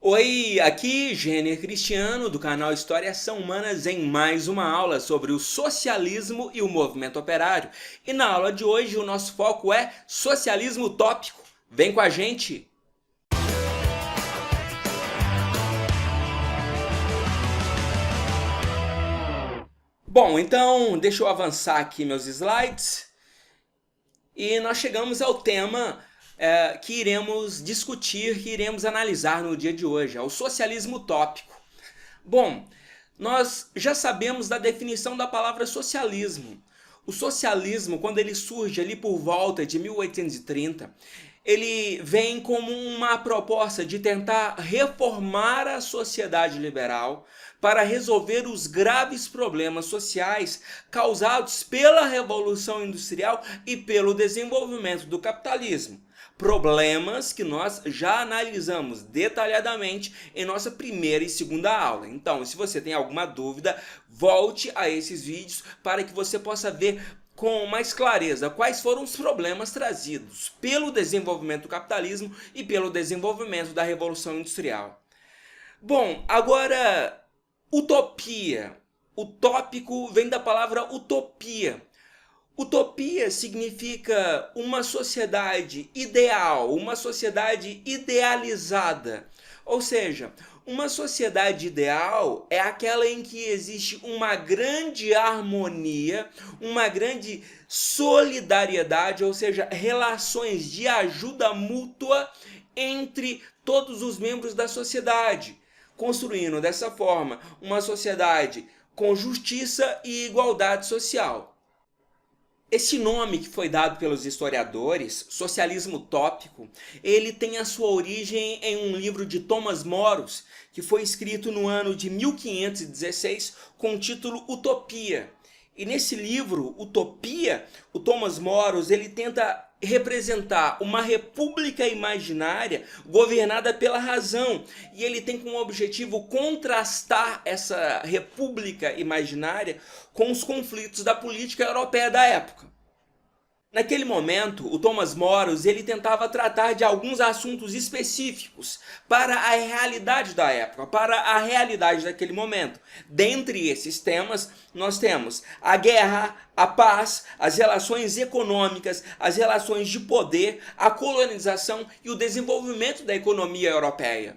Oi, aqui Gêner Cristiano do canal Histórias São Humanas em mais uma aula sobre o socialismo e o movimento operário. E na aula de hoje o nosso foco é socialismo utópico. Vem com a gente! Bom, então deixa eu avançar aqui meus slides e nós chegamos ao tema que iremos discutir, que iremos analisar no dia de hoje, é o socialismo utópico. Bom, nós já sabemos da definição da palavra socialismo. O socialismo, quando ele surge ali por volta de 1830, ele vem como uma proposta de tentar reformar a sociedade liberal para resolver os graves problemas sociais causados pela Revolução Industrial e pelo desenvolvimento do capitalismo. Problemas que nós já analisamos detalhadamente em nossa primeira e segunda aula. Então, se você tem alguma dúvida, volte a esses vídeos para que você possa ver com mais clareza quais foram os problemas trazidos pelo desenvolvimento do capitalismo e pelo desenvolvimento da Revolução Industrial. Bom, agora, utopia. Utópico vem da palavra utopia. Utopia significa uma sociedade ideal, uma sociedade idealizada. Ou seja, uma sociedade ideal é aquela em que existe uma grande harmonia, uma grande solidariedade, ou seja, relações de ajuda mútua entre todos os membros da sociedade, construindo dessa forma uma sociedade com justiça e igualdade social. Esse nome que foi dado pelos historiadores, socialismo utópico, ele tem a sua origem em um livro de Thomas Moros, que foi escrito no ano de 1516 com o título Utopia. E nesse livro, Utopia, o Thomas Moros ele tenta representar uma república imaginária governada pela razão. E ele tem como objetivo contrastar essa república imaginária com os conflitos da política europeia da época. Naquele momento, o Thomas Moros ele tentava tratar de alguns assuntos específicos para a realidade da época, para a realidade daquele momento. Dentre esses temas, nós temos a guerra, a paz, as relações econômicas, as relações de poder, a colonização e o desenvolvimento da economia europeia.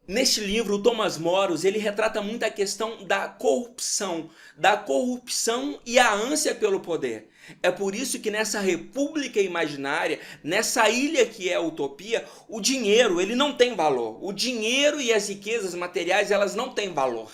Neste livro, o Thomas Moros ele retrata muito a questão da corrupção e a ânsia pelo poder. É por isso que nessa república imaginária, nessa ilha que é a utopia, o dinheiro ele não tem valor. O dinheiro e as riquezas materiais elas não têm valor.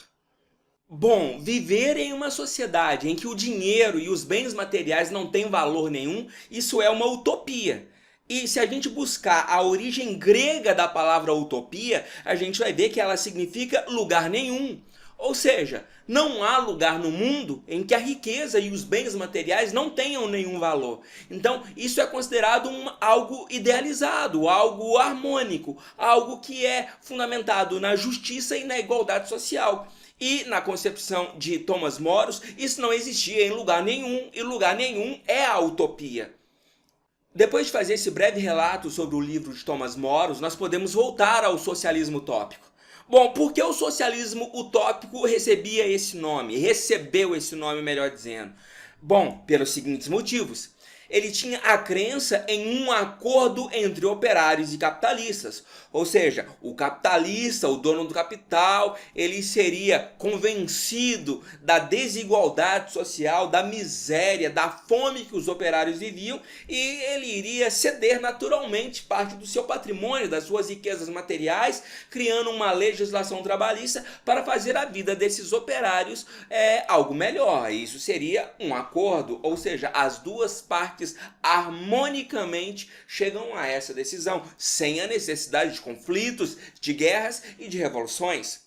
Bom, viver em uma sociedade em que o dinheiro e os bens materiais não têm valor nenhum, isso é uma utopia. E se a gente buscar a origem grega da palavra utopia, a gente vai ver que ela significa lugar nenhum. Ou seja, não há lugar no mundo em que a riqueza e os bens materiais não tenham nenhum valor. Então, isso é considerado algo idealizado, algo harmônico, algo que é fundamentado na justiça e na igualdade social. E na concepção de Thomas Moros, isso não existia em lugar nenhum, e lugar nenhum é a utopia. Depois de fazer esse breve relato sobre o livro de Thomas Moros, nós podemos voltar ao socialismo utópico. Bom, por que o socialismo utópico recebeu esse nome, melhor dizendo? Bom, pelos seguintes motivos. Ele tinha a crença em um acordo entre operários e capitalistas. Ou seja, o capitalista, o dono do capital, ele seria convencido da desigualdade social, da miséria, da fome que os operários viviam e ele iria ceder naturalmente parte do seu patrimônio, das suas riquezas materiais, criando uma legislação trabalhista para fazer a vida desses operários algo melhor. Isso seria um acordo, ou seja, as duas partes harmonicamente chegam a essa decisão, sem a necessidade de conflitos, de guerras e de revoluções.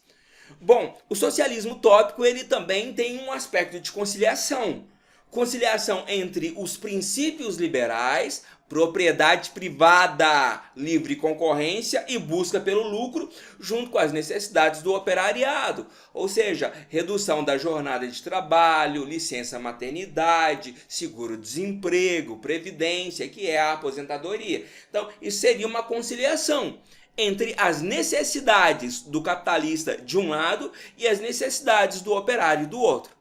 Bom, o socialismo utópico ele também tem um aspecto de conciliação. Conciliação entre os princípios liberais, propriedade privada, livre concorrência e busca pelo lucro, junto com as necessidades do operariado, ou seja, redução da jornada de trabalho, licença maternidade, seguro-desemprego, previdência, que é a aposentadoria. Então, isso seria uma conciliação entre as necessidades do capitalista de um lado e as necessidades do operário do outro.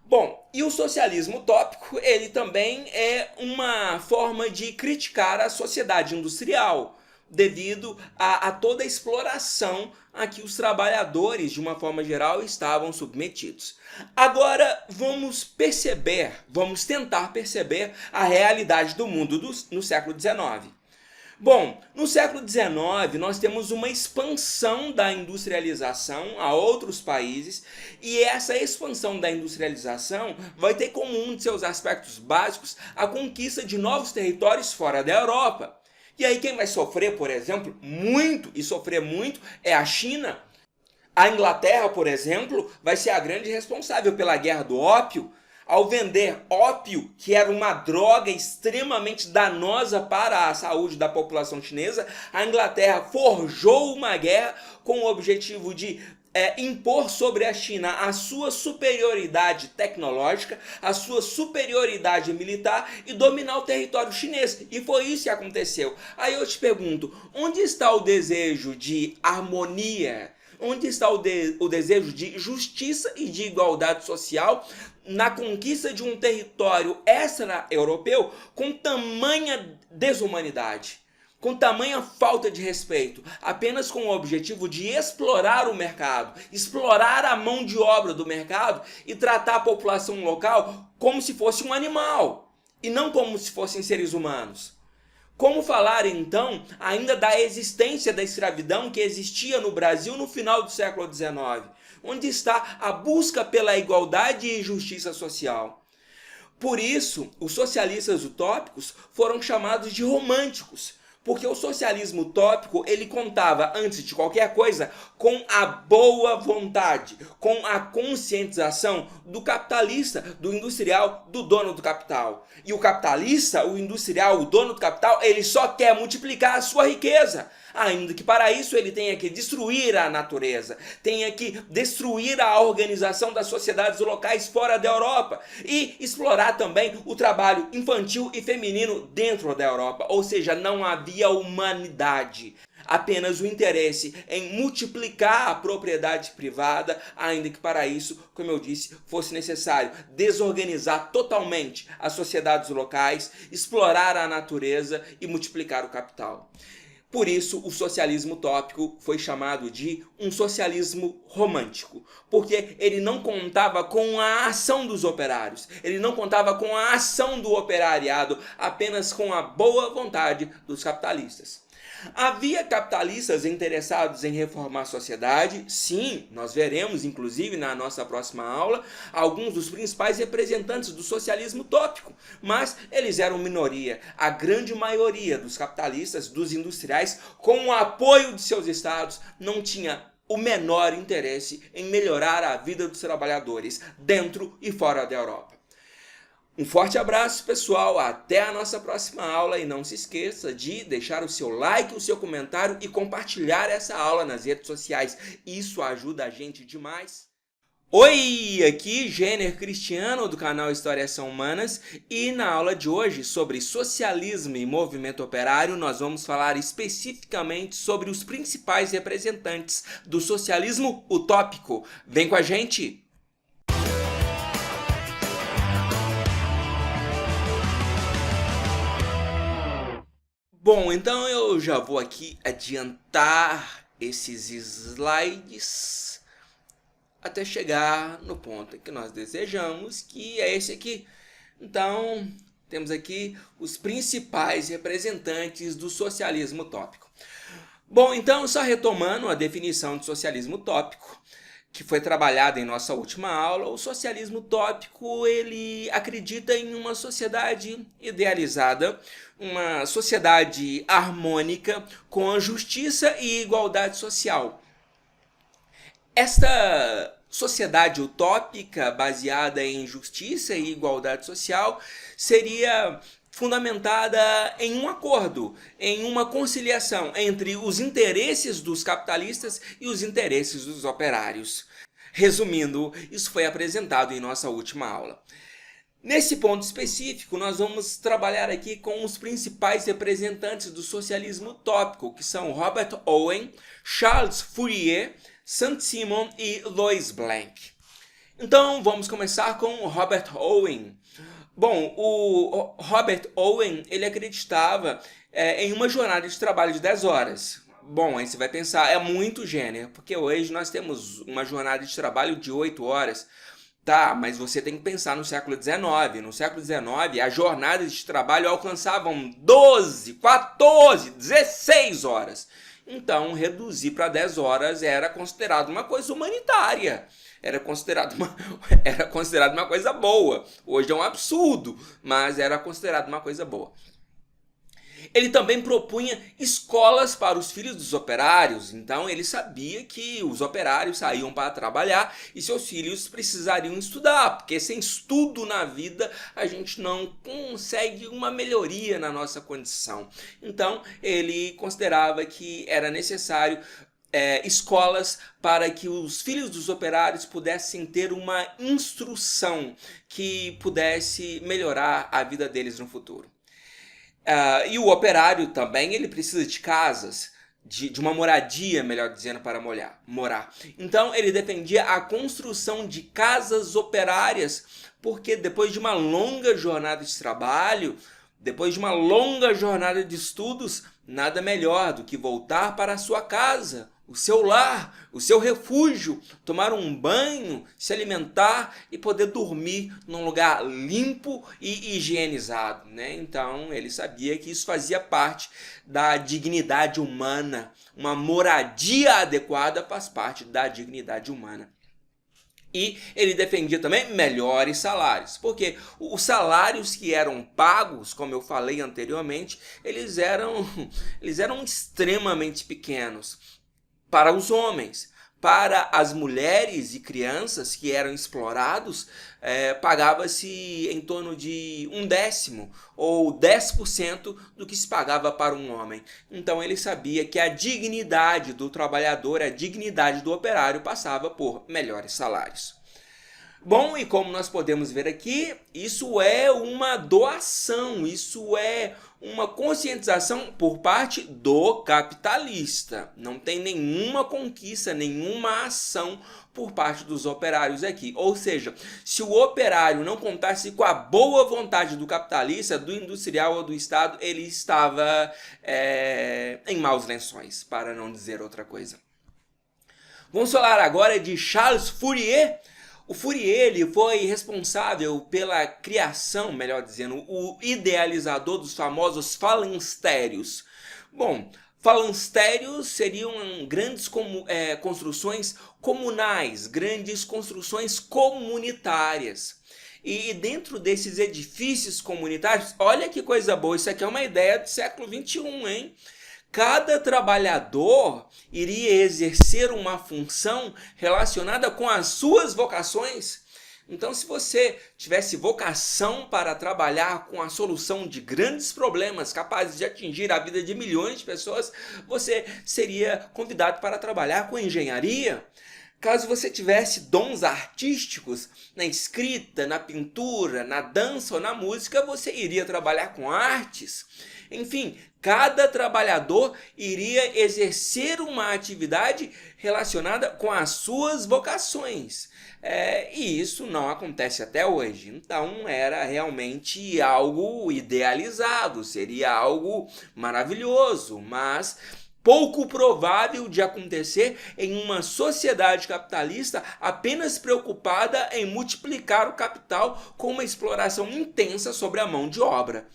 Bom, e o socialismo utópico, ele também é uma forma de criticar a sociedade industrial, devido a toda a exploração a que os trabalhadores, de uma forma geral, estavam submetidos. Agora, vamos tentar perceber a realidade do mundo no século XIX. Bom, no século XIX nós temos uma expansão da industrialização a outros países, e essa expansão da industrialização vai ter como um de seus aspectos básicos a conquista de novos territórios fora da Europa. E aí quem vai sofrer, por exemplo, muito é a China. A Inglaterra, por exemplo, vai ser a grande responsável pela Guerra do Ópio. Ao vender ópio, que era uma droga extremamente danosa para a saúde da população chinesa, a Inglaterra forjou uma guerra com o objetivo de impor sobre a China a sua superioridade tecnológica, a sua superioridade militar e dominar o território chinês. E foi isso que aconteceu. Aí eu te pergunto, onde está o desejo de harmonia? Onde está o desejo de justiça e de igualdade social na conquista de um território extra-europeu com tamanha desumanidade, com tamanha falta de respeito, apenas com o objetivo de explorar o mercado, explorar a mão de obra do mercado e tratar a população local como se fosse um animal e não como se fossem seres humanos? Como falar, então, ainda da existência da escravidão que existia no Brasil no final do século XIX? Onde está a busca pela igualdade e justiça social? Por isso, os socialistas utópicos foram chamados de românticos, porque o socialismo utópico, ele contava, antes de qualquer coisa, com a boa vontade, com a conscientização do capitalista, do industrial, do dono do capital. E o capitalista, o industrial, o dono do capital, ele só quer multiplicar a sua riqueza, ainda que para isso ele tenha que destruir a natureza, tenha que destruir a organização das sociedades locais fora da Europa e explorar também o trabalho infantil e feminino dentro da Europa. Ou seja, não havia humanidade, apenas o interesse em multiplicar a propriedade privada, ainda que para isso, como eu disse, fosse necessário desorganizar totalmente as sociedades locais, explorar a natureza e multiplicar o capital. Por isso, o socialismo utópico foi chamado de um socialismo romântico, porque ele não contava com a ação dos operários, ele não contava com a ação do operariado, apenas com a boa vontade dos capitalistas. Havia capitalistas interessados em reformar a sociedade? Sim, nós veremos, inclusive, na nossa próxima aula, alguns dos principais representantes do socialismo utópico, mas eles eram minoria. A grande maioria dos capitalistas, dos industriais, com o apoio de seus estados, não tinha o menor interesse em melhorar a vida dos trabalhadores, dentro e fora da Europa. Um forte abraço, pessoal, até a nossa próxima aula e não se esqueça de deixar o seu like, o seu comentário e compartilhar essa aula nas redes sociais. Isso ajuda a gente demais. Oi, aqui Jenner Cristiano do canal Histórias São Humanas e na aula de hoje sobre socialismo e movimento operário nós vamos falar especificamente sobre os principais representantes do socialismo utópico. Vem com a gente! Bom, então eu já vou aqui adiantar esses slides até chegar no ponto que nós desejamos, que é esse aqui. Então, temos aqui os principais representantes do socialismo utópico. Bom, então, só retomando a definição de socialismo utópico, que foi trabalhada em nossa última aula, o socialismo utópico, ele acredita em uma sociedade idealizada, uma sociedade harmônica com a justiça e igualdade social. Esta sociedade utópica baseada em justiça e igualdade social seria fundamentada em um acordo, em uma conciliação entre os interesses dos capitalistas e os interesses dos operários. Resumindo, isso foi apresentado em nossa última aula. Nesse ponto específico, nós vamos trabalhar aqui com os principais representantes do socialismo utópico, que são Robert Owen, Charles Fourier, Saint-Simon e Louis Blanc. Então, vamos começar com Robert Owen. Bom, o Robert Owen, ele acreditava em uma jornada de trabalho de 10 horas. Bom, aí você vai pensar, é muito gênero, porque hoje nós temos uma jornada de trabalho de 8 horas. Tá, mas você tem que pensar no século XIX. No século XIX, as jornadas de trabalho alcançavam 12, 14, 16 horas. Então, reduzir para 10 horas era considerado uma coisa humanitária. Era considerado uma coisa boa. Hoje é um absurdo, mas era considerado uma coisa boa. Ele também propunha escolas para os filhos dos operários, então ele sabia que os operários saíam para trabalhar e seus filhos precisariam estudar, porque sem estudo na vida a gente não consegue uma melhoria na nossa condição. Então ele considerava que era necessário escolas para que os filhos dos operários pudessem ter uma instrução que pudesse melhorar a vida deles no futuro. E o operário também, ele precisa de casas, de uma moradia, melhor dizendo, para morar. Então ele defendia a construção de casas operárias, porque depois de uma longa jornada de trabalho, depois de uma longa jornada de estudos, nada melhor do que voltar para a sua casa, o seu lar, o seu refúgio, tomar um banho, se alimentar e poder dormir num lugar limpo e higienizado, né? Então ele sabia que isso fazia parte da dignidade humana. Uma moradia adequada faz parte da dignidade humana. E ele defendia também melhores salários, porque os salários que eram pagos, como eu falei anteriormente, eles eram extremamente pequenos para os homens. Para as mulheres e crianças que eram explorados, pagava-se em torno de 1/10 ou 10% do que se pagava para um homem. Então ele sabia que a dignidade do trabalhador, a dignidade do operário passava por melhores salários. Bom, e como nós podemos ver aqui, isso é uma doação, isso é uma conscientização por parte do capitalista. Não tem nenhuma conquista, nenhuma ação por parte dos operários aqui. Ou seja, se o operário não contasse com a boa vontade do capitalista, do industrial ou do Estado, ele estava em maus lençóis, para não dizer outra coisa. Vamos falar agora de Charles Fourier. O Fourier ele foi responsável pela criação, melhor dizendo, o idealizador dos famosos falancérios. Bom, falancérios seriam grandes construções comunais, grandes construções comunitárias. E dentro desses edifícios comunitários, olha que coisa boa, isso aqui é uma ideia do século XXI, hein? Cada trabalhador iria exercer uma função relacionada com as suas vocações. Então, se você tivesse vocação para trabalhar com a solução de grandes problemas capazes de atingir a vida de milhões de pessoas, você seria convidado para trabalhar com engenharia. Caso você tivesse dons artísticos na escrita, na pintura, na dança ou na música, você iria trabalhar com artes. Enfim, cada trabalhador iria exercer uma atividade relacionada com as suas vocações. E isso não acontece até hoje. Então era realmente algo idealizado, seria algo maravilhoso, mas pouco provável de acontecer em uma sociedade capitalista apenas preocupada em multiplicar o capital com uma exploração intensa sobre a mão de obra.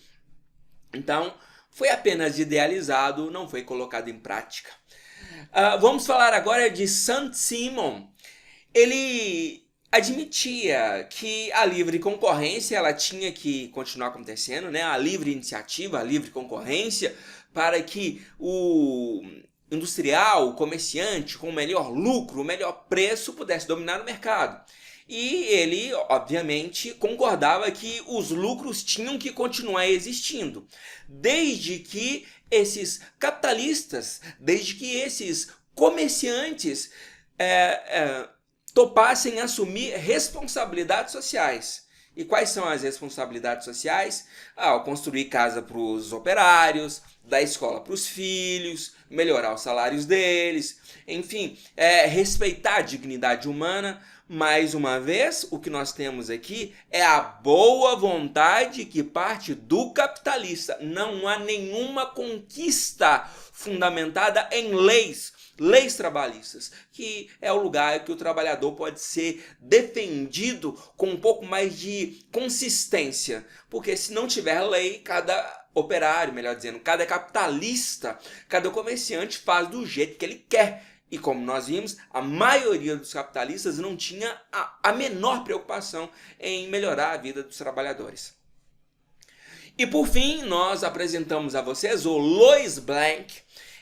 Então, foi apenas idealizado, não foi colocado em prática. Vamos falar agora de Saint-Simon. Ele admitia que a livre concorrência ela tinha que continuar acontecendo, né? A livre iniciativa, a livre concorrência, para que o industrial, o comerciante, com o melhor lucro, o melhor preço, pudesse dominar o mercado. E ele, obviamente, concordava que os lucros tinham que continuar existindo, desde que esses capitalistas, desde que esses comerciantes topassem assumir responsabilidades sociais. E quais são as responsabilidades sociais? Construir casa para os operários, dar escola para os filhos, melhorar os salários deles, enfim, respeitar a dignidade humana. Mais uma vez, o que nós temos aqui é a boa vontade que parte do capitalista. Não há nenhuma conquista fundamentada em leis trabalhistas, que é o lugar que o trabalhador pode ser defendido com um pouco mais de consistência. Porque se não tiver lei, cada operário, melhor dizendo, cada capitalista, cada comerciante faz do jeito que ele quer. E como nós vimos, a maioria dos capitalistas não tinha a menor preocupação em melhorar a vida dos trabalhadores. E por fim, nós apresentamos a vocês o Louis Blanc.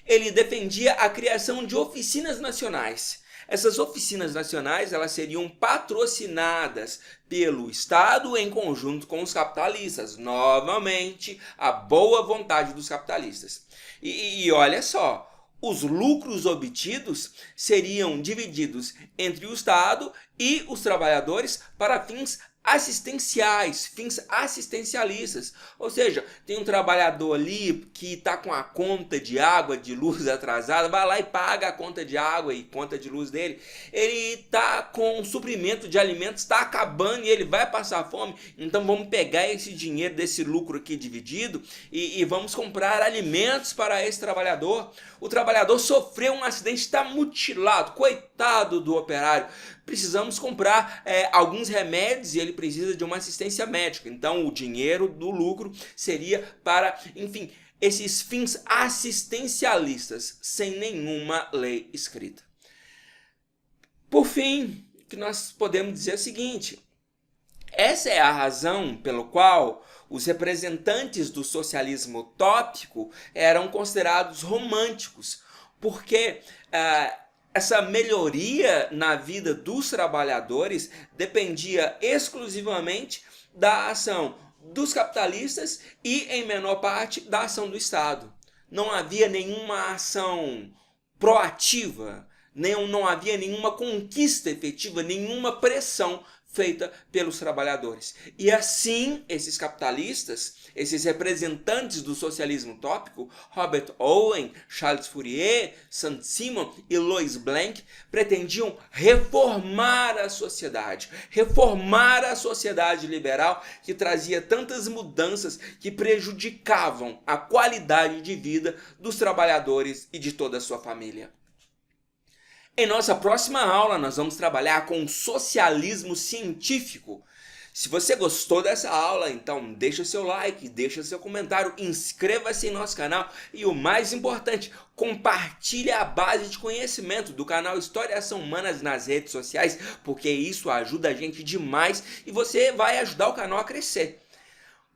Ele defendia a criação de oficinas nacionais. Essas oficinas nacionais, elas seriam patrocinadas pelo Estado em conjunto com os capitalistas. Novamente, a boa vontade dos capitalistas. E olha só, os lucros obtidos seriam divididos entre o Estado e os trabalhadores para fins assistenciais, fins assistencialistas. Ou seja, tem um trabalhador ali que está com a conta de água, de luz atrasada, vai lá e paga a conta de água e conta de luz dele. Ele está com suprimento de alimentos, está acabando e ele vai passar fome. Então vamos pegar esse dinheiro desse lucro aqui dividido e vamos comprar alimentos para esse trabalhador. O trabalhador sofreu um acidente, está mutilado, coitado do operário. Precisamos comprar alguns remédios e ele precisa de uma assistência médica. Então o dinheiro do lucro seria para, enfim, esses fins assistencialistas, sem nenhuma lei escrita. Por fim, o que nós podemos dizer é o seguinte: essa é a razão pela qual os representantes do socialismo utópico eram considerados românticos, porque essa melhoria na vida dos trabalhadores dependia exclusivamente da ação dos capitalistas e, em menor parte, da ação do Estado. Não havia nenhuma ação proativa, não havia nenhuma conquista efetiva, nenhuma pressão feita pelos trabalhadores. E assim, esses capitalistas, esses representantes do socialismo utópico, Robert Owen, Charles Fourier, Saint-Simon e Louis Blanc, pretendiam reformar a sociedade liberal que trazia tantas mudanças que prejudicavam a qualidade de vida dos trabalhadores e de toda a sua família. Em nossa próxima aula, nós vamos trabalhar com socialismo científico. Se você gostou dessa aula, então deixa seu like, deixa seu comentário, inscreva-se em nosso canal e o mais importante, compartilhe a base de conhecimento do canal História e Ação Humanas nas redes sociais, porque isso ajuda a gente demais e você vai ajudar o canal a crescer.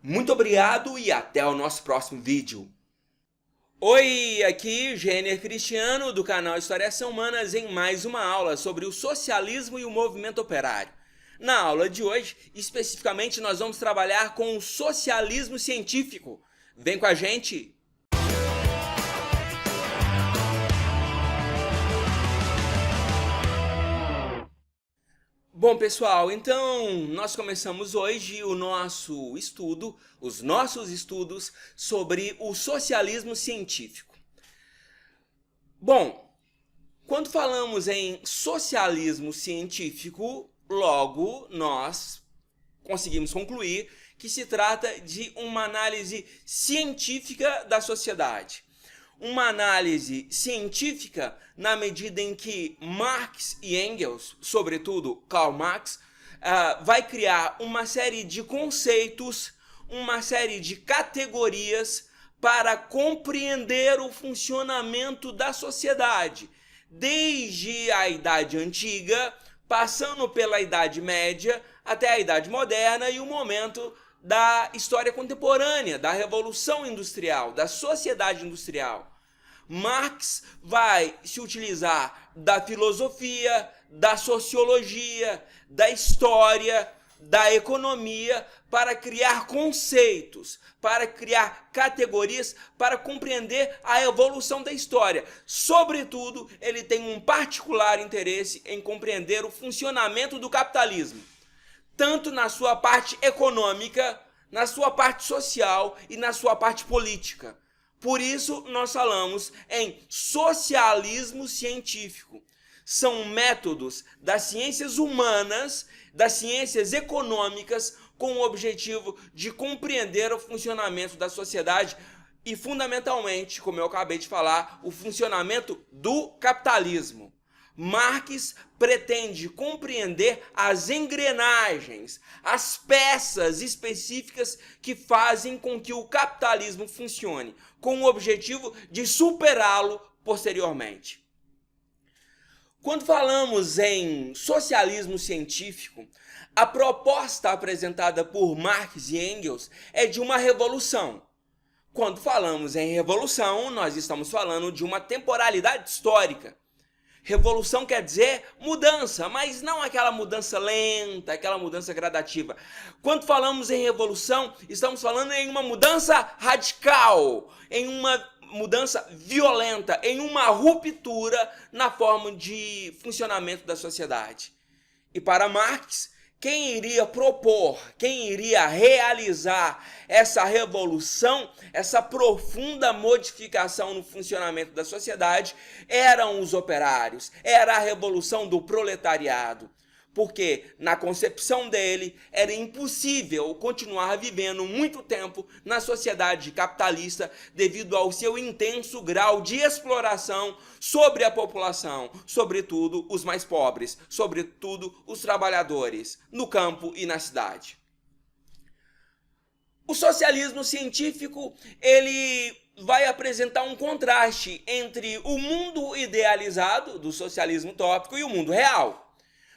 Muito obrigado e até o nosso próximo vídeo. Oi, aqui Gêner Cristiano do canal História e Ação Humanas em mais uma aula sobre o socialismo e o movimento operário. Na aula de hoje, especificamente, nós vamos trabalhar com o socialismo científico. Vem com a gente! Bom, pessoal, então nós começamos hoje os nossos estudos sobre o socialismo científico. Bom, quando falamos em socialismo científico, logo nós conseguimos concluir que se trata de uma análise científica da sociedade. Uma análise científica na medida em que Marx e Engels, sobretudo Karl Marx, vai criar uma série de conceitos, uma série de categorias para compreender o funcionamento da sociedade, desde a Idade Antiga, passando pela Idade Média, até a Idade Moderna e o momento da história contemporânea, da Revolução Industrial, da sociedade industrial. Marx vai se utilizar da filosofia, da sociologia, da história, da economia para criar conceitos, para criar categorias, para compreender a evolução da história. Sobretudo, ele tem um particular interesse em compreender o funcionamento do capitalismo. tanto na sua parte econômica, na sua parte social e na sua parte política. Por isso, nós falamos em socialismo científico. São métodos das ciências humanas, das ciências econômicas, com o objetivo de compreender o funcionamento da sociedade e, fundamentalmente, como eu acabei de falar, o funcionamento do capitalismo. Marx pretende compreender as engrenagens, as peças específicas que fazem com que o capitalismo funcione, com o objetivo de superá-lo posteriormente. Quando falamos em socialismo científico, a proposta apresentada por Marx e Engels é de uma revolução. Quando falamos em revolução, nós estamos falando de uma temporalidade histórica. Revolução quer dizer mudança, mas não aquela mudança lenta, aquela mudança gradativa. Quando falamos em revolução, estamos falando em uma mudança radical, em uma mudança violenta, em uma ruptura na forma de funcionamento da sociedade. E para Marx, quem iria propor, quem iria realizar essa revolução, essa profunda modificação no funcionamento da sociedade, eram os operários, era a revolução do proletariado. Porque, na concepção dele, era impossível continuar vivendo muito tempo na sociedade capitalista devido ao seu intenso grau de exploração sobre a população, sobretudo os mais pobres, sobretudo os trabalhadores, no campo e na cidade. O socialismo científico, ele vai apresentar um contraste entre o mundo idealizado do socialismo utópico e o mundo real.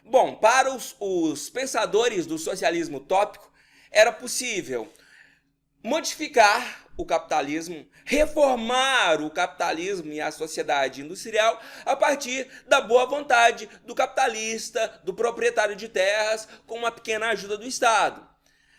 Bom, para os pensadores do socialismo utópico, era possível modificar o capitalismo, reformar o capitalismo e a sociedade industrial a partir da boa vontade do capitalista, do proprietário de terras, com uma pequena ajuda do Estado.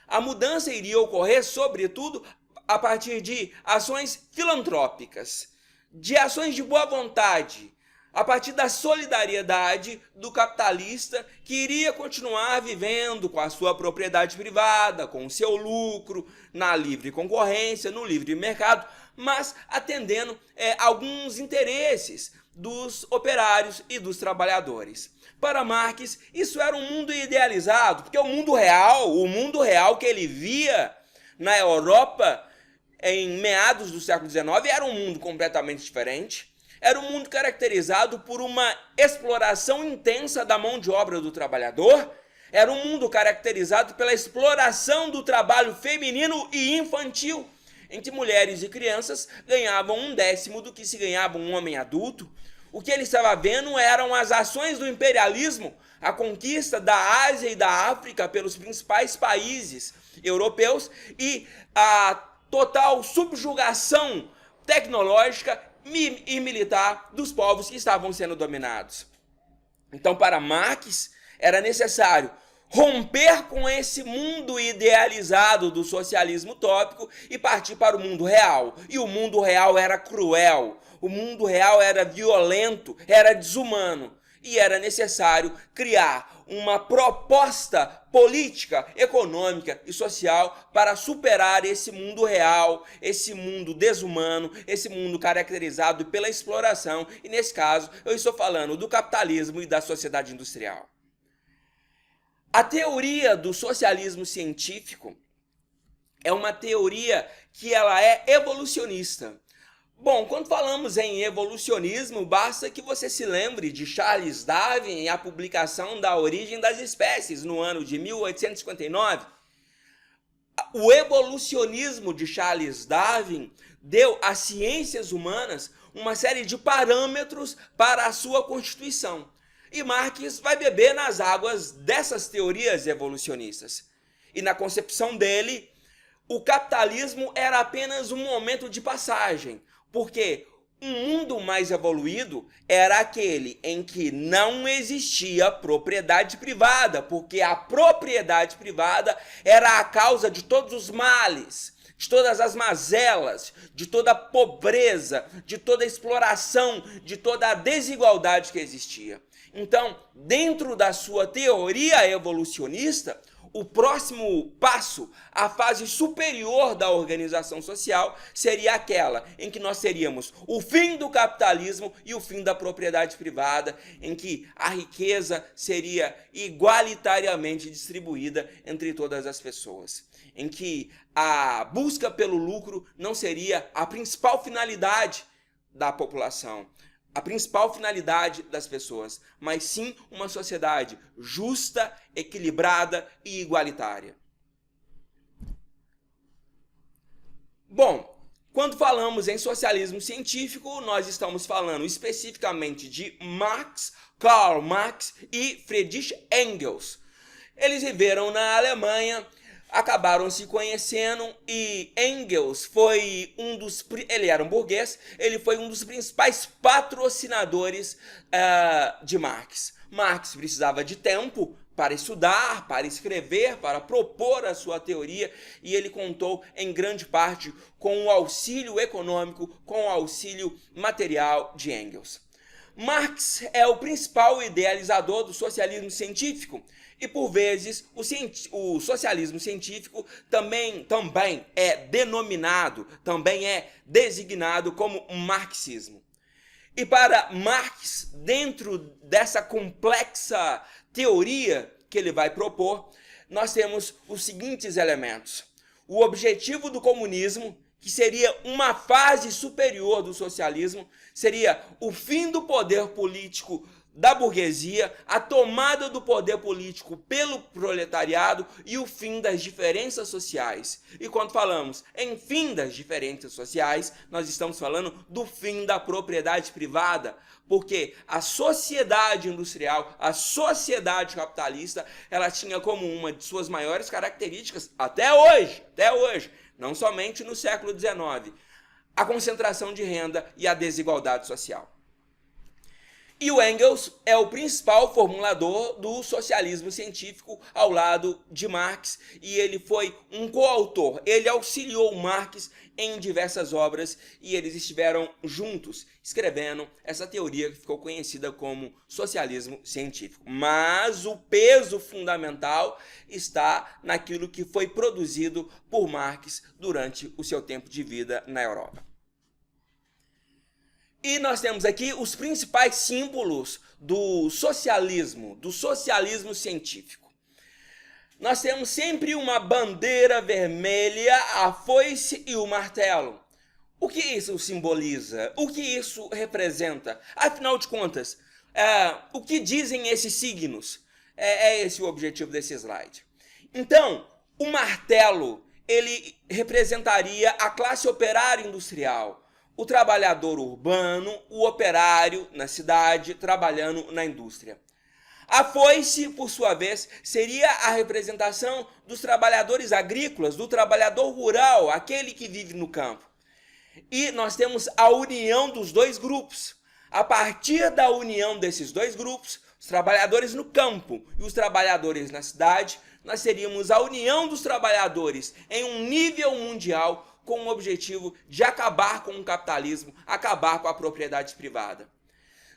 A mudança iria ocorrer, sobretudo, a partir de ações filantrópicas, de ações de boa vontade, a partir da solidariedade do capitalista que iria continuar vivendo com a sua propriedade privada, com o seu lucro, na livre concorrência, no livre mercado, mas atendendo alguns interesses dos operários e dos trabalhadores. Para Marx, isso era um mundo idealizado, porque o mundo real que ele via na Europa em meados do século XIX era um mundo completamente diferente. Era um mundo caracterizado por uma exploração intensa da mão de obra do trabalhador. Era um mundo caracterizado pela exploração do trabalho feminino e infantil, em que mulheres e crianças ganhavam 1/10 do que se ganhava um homem adulto. O que ele estava vendo eram as ações do imperialismo, a conquista da Ásia e da África pelos principais países europeus e a total subjugação tecnológica e militar dos povos que estavam sendo dominados. Então, para Marx, era necessário romper com esse mundo idealizado do socialismo utópico e partir para o mundo real. E o mundo real era cruel, o mundo real era violento, era desumano. E era necessário criar uma proposta política, econômica e social para superar esse mundo real, esse mundo desumano, esse mundo caracterizado pela exploração. E nesse caso, eu estou falando do capitalismo e da sociedade industrial. A teoria do socialismo científico é uma teoria que ela é evolucionista. Bom, quando falamos em evolucionismo, basta que você se lembre de Charles Darwin e a publicação da Origem das Espécies, no ano de 1859. O evolucionismo de Charles Darwin deu às ciências humanas uma série de parâmetros para a sua constituição. E Marx vai beber nas águas dessas teorias evolucionistas. E na concepção dele, o capitalismo era apenas um momento de passagem, porque um mundo mais evoluído era aquele em que não existia propriedade privada, porque a propriedade privada era a causa de todos os males, de todas as mazelas, de toda a pobreza, de toda a exploração, de toda a desigualdade que existia. Então, dentro da sua teoria evolucionista, o próximo passo, a fase superior da organização social, seria aquela em que nós teríamos o fim do capitalismo e o fim da propriedade privada, em que a riqueza seria igualitariamente distribuída entre todas as pessoas, em que a busca pelo lucro não seria a principal finalidade da população, a principal finalidade das pessoas, mas sim uma sociedade justa, equilibrada e igualitária. Bom, quando falamos em socialismo científico, nós estamos falando especificamente de Marx, Karl Marx e Friedrich Engels. Eles viveram na Alemanha, acabaram se conhecendo e Engels foi ele era um burguês, ele foi um dos principais patrocinadores de Marx. Marx precisava de tempo para estudar, para escrever, para propor a sua teoria, e ele contou em grande parte com o auxílio econômico, com o auxílio material de Engels. Marx é o principal idealizador do socialismo científico, e por vezes o socialismo científico também é denominado, também é designado como um marxismo. E para Marx, dentro dessa complexa teoria que ele vai propor, nós temos os seguintes elementos. O objetivo do comunismo, que seria uma fase superior do socialismo, seria o fim do poder político da burguesia, a tomada do poder político pelo proletariado e o fim das diferenças sociais. E quando falamos em fim das diferenças sociais, nós estamos falando do fim da propriedade privada, porque a sociedade industrial, a sociedade capitalista, ela tinha como uma de suas maiores características, até hoje, não somente no século XIX, a concentração de renda e a desigualdade social. E o Engels é o principal formulador do socialismo científico ao lado de Marx, e ele foi um coautor, ele auxiliou Marx em diversas obras e eles estiveram juntos escrevendo essa teoria que ficou conhecida como socialismo científico. Mas o peso fundamental está naquilo que foi produzido por Marx durante o seu tempo de vida na Europa. E nós temos aqui os principais símbolos do socialismo científico. Nós temos sempre uma bandeira vermelha, a foice e o martelo. O que isso simboliza? O que isso representa? Afinal de contas, o que dizem esses signos? É esse o objetivo desse slide. Então, o martelo, ele representaria a classe operária industrial, o trabalhador urbano, o operário na cidade, trabalhando na indústria. A foice, por sua vez, seria a representação dos trabalhadores agrícolas, do trabalhador rural, aquele que vive no campo. E nós temos a união dos dois grupos. A partir da união desses dois grupos, os trabalhadores no campo e os trabalhadores na cidade, nós teríamos a união dos trabalhadores em um nível mundial com o objetivo de acabar com o capitalismo, acabar com a propriedade privada.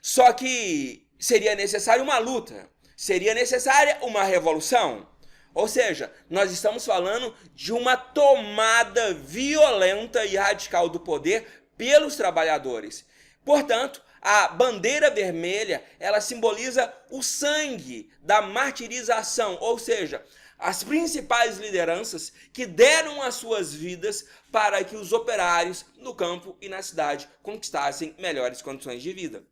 Só que seria necessária uma luta, seria necessária uma revolução. Ou seja, nós estamos falando de uma tomada violenta e radical do poder pelos trabalhadores. Portanto, a bandeira vermelha, ela simboliza o sangue da martirização, ou seja, as principais lideranças que deram as suas vidas para que os operários no campo e na cidade conquistassem melhores condições de vida.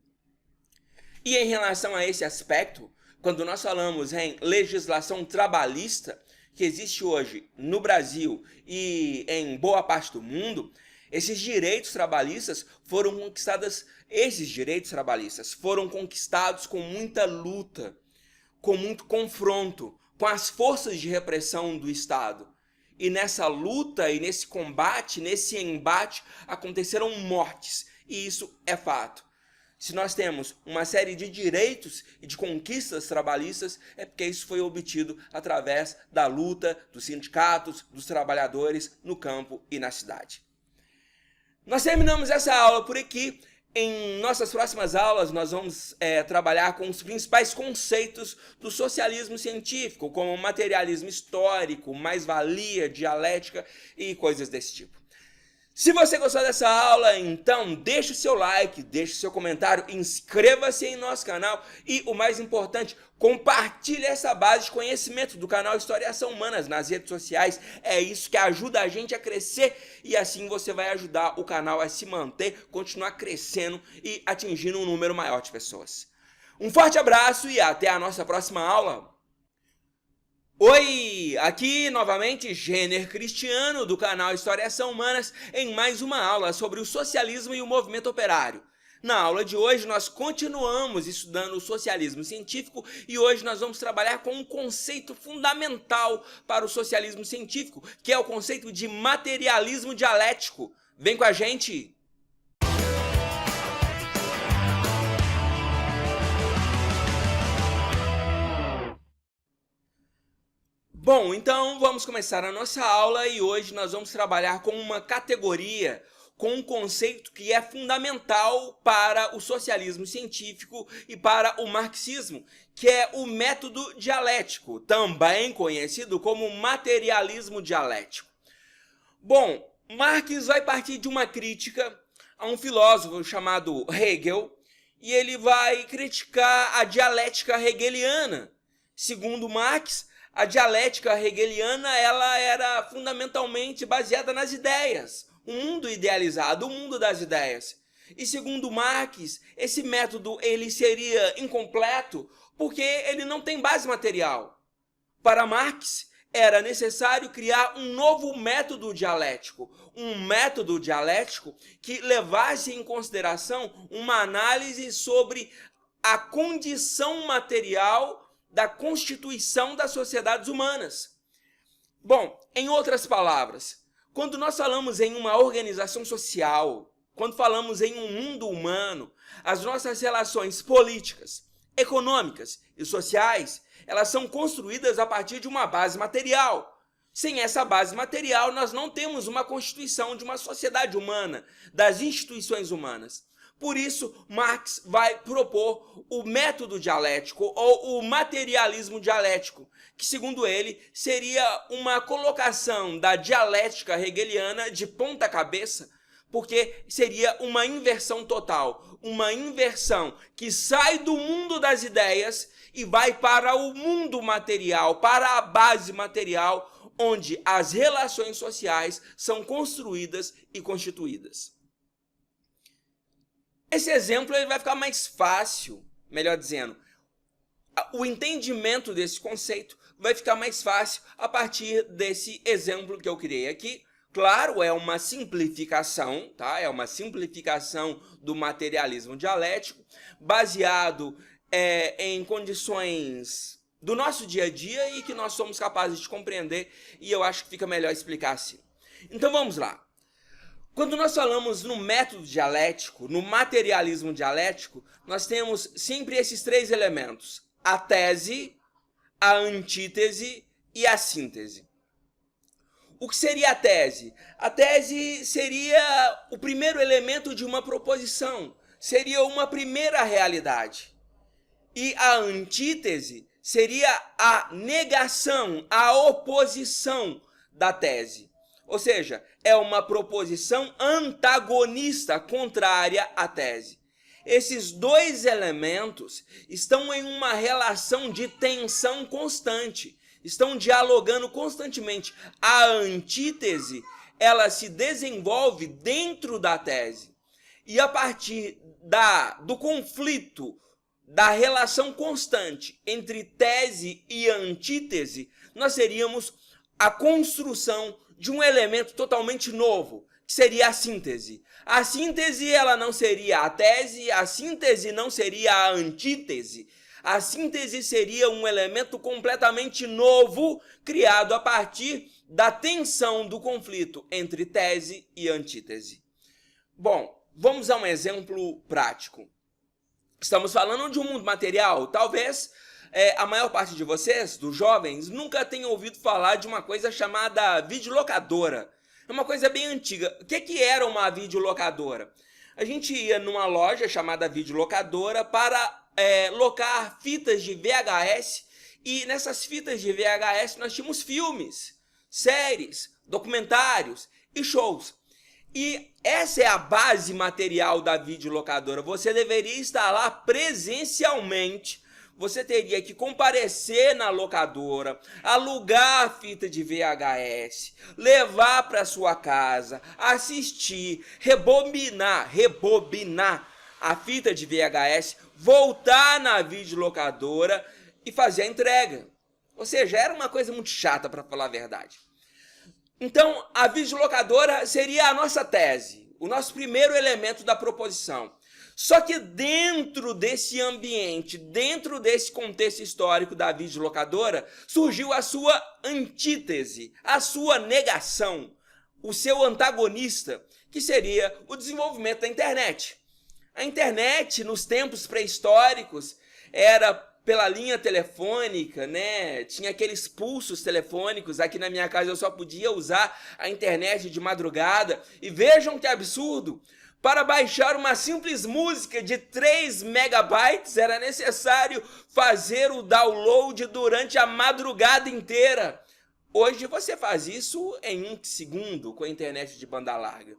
E em relação a esse aspecto, quando nós falamos em legislação trabalhista, que existe hoje no Brasil e em boa parte do mundo, esses direitos trabalhistas foram conquistados com muita luta, com muito confronto, com as forças de repressão do Estado. E nessa luta e nesse combate, nesse embate, aconteceram mortes. E isso é fato. Se nós temos uma série de direitos e de conquistas trabalhistas, é porque isso foi obtido através da luta dos sindicatos, dos trabalhadores no campo e na cidade. Nós terminamos essa aula por aqui. Em nossas próximas aulas, nós vamos trabalhar com os principais conceitos do socialismo científico, como materialismo histórico, mais-valia, dialética e coisas desse tipo. Se você gostou dessa aula, então deixe o seu like, deixe o seu comentário, inscreva-se em nosso canal e, o mais importante, compartilhe essa base de conhecimento do canal História e Ação Humanas nas redes sociais. É isso que ajuda a gente a crescer e assim você vai ajudar o canal a se manter, continuar crescendo e atingindo um número maior de pessoas. Um forte abraço e até a nossa próxima aula! Oi, aqui novamente Jenner Cristiano do canal História e Ação Humanas em mais uma aula sobre o socialismo e o movimento operário. Na aula de hoje nós continuamos estudando o socialismo científico e hoje nós vamos trabalhar com um conceito fundamental para o socialismo científico, que é o conceito de materialismo dialético. Vem com a gente! Bom, então vamos começar a nossa aula e hoje nós vamos trabalhar com uma categoria, com um conceito que é fundamental para o socialismo científico e para o marxismo, que é o método dialético, também conhecido como materialismo dialético. Bom, Marx vai partir de uma crítica a um filósofo chamado Hegel e ele vai criticar a dialética hegeliana. Segundo Marx, a dialética hegeliana ela era fundamentalmente baseada nas ideias, o mundo idealizado, o mundo das ideias. E segundo Marx, esse método ele seria incompleto porque ele não tem base material. Para Marx, era necessário criar um novo método dialético, um método dialético que levasse em consideração uma análise sobre a condição material da constituição das sociedades humanas. Bom, em outras palavras, quando nós falamos em uma organização social, quando falamos em um mundo humano, as nossas relações políticas, econômicas e sociais, elas são construídas a partir de uma base material. Sem essa base material, nós não temos uma constituição de uma sociedade humana, das instituições humanas. Por isso, Marx vai propor o método dialético ou o materialismo dialético, que, segundo ele, seria uma colocação da dialética hegeliana de ponta cabeça, porque seria uma inversão total, uma inversão que sai do mundo das ideias e vai para o mundo material, para a base material, onde as relações sociais são construídas e constituídas. Esse exemplo ele vai ficar mais fácil, melhor dizendo, o entendimento desse conceito vai ficar mais fácil a partir desse exemplo que eu criei aqui. Claro, é uma simplificação, tá? É uma simplificação do materialismo dialético, baseado em condições do nosso dia a dia e que nós somos capazes de compreender, e eu acho que fica melhor explicar assim. Então vamos lá. Quando nós falamos no método dialético, no materialismo dialético, nós temos sempre esses três elementos: a tese, a antítese e a síntese. O que seria a tese? A tese seria o primeiro elemento de uma proposição, seria uma primeira realidade. E a antítese seria a negação, a oposição da tese. Ou seja, é uma proposição antagonista, contrária à tese. Esses dois elementos estão em uma relação de tensão constante, estão dialogando constantemente. A antítese, ela se desenvolve dentro da tese. E a partir do conflito, da relação constante entre tese e antítese, nós teríamos a construção de um elemento totalmente novo, que seria a síntese. A síntese ela não seria a tese, a síntese não seria a antítese. A síntese seria um elemento completamente novo, criado a partir da tensão do conflito entre tese e antítese. Bom, vamos a um exemplo prático. Estamos falando de um mundo material, talvez a maior parte de vocês, dos jovens, nunca tenham ouvido falar de uma coisa chamada videolocadora. É uma coisa bem antiga. O que era uma videolocadora? A gente ia numa loja chamada videolocadora para locar fitas de VHS, e nessas fitas de VHS nós tínhamos filmes, séries, documentários e shows. E essa é a base material da videolocadora. Você deveria estar lá presencialmente. Você teria que comparecer na locadora, alugar a fita de VHS, levar para sua casa, assistir, rebobinar a fita de VHS, voltar na videolocadora e fazer a entrega. Ou seja, era uma coisa muito chata, para falar a verdade. Então, a videolocadora seria a nossa tese, o nosso primeiro elemento da proposição. Só que dentro desse ambiente, dentro desse contexto histórico da videolocadora, surgiu a sua antítese, a sua negação, o seu antagonista, que seria o desenvolvimento da internet. A internet, nos tempos pré-históricos, era pela linha telefônica, né? Tinha aqueles pulsos telefônicos. Aqui na minha casa eu só podia usar a internet de madrugada. E vejam que absurdo! Para baixar uma simples música de 3 megabytes era necessário fazer o download durante a madrugada inteira. Hoje você faz isso em 1 segundo com a internet de banda larga.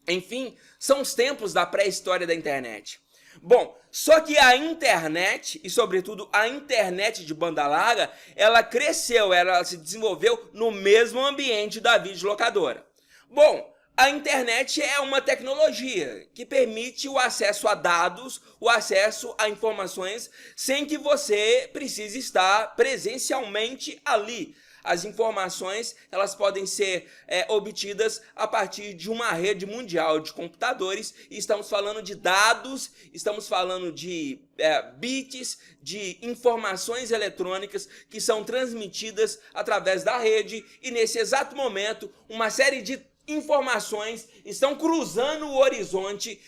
Enfim, são os tempos da pré-história da internet. Bom, só que a internet, e sobretudo a internet de banda larga, ela cresceu, ela se desenvolveu no mesmo ambiente da videolocadora. Bom, a internet é uma tecnologia que permite o acesso a dados, o acesso a informações, sem que você precise estar presencialmente ali. As informações, elas podem ser obtidas a partir de uma rede mundial de computadores, e estamos falando de dados, estamos falando de bits, de informações eletrônicas que são transmitidas através da rede, e nesse exato momento, uma série de informações estão cruzando o horizonte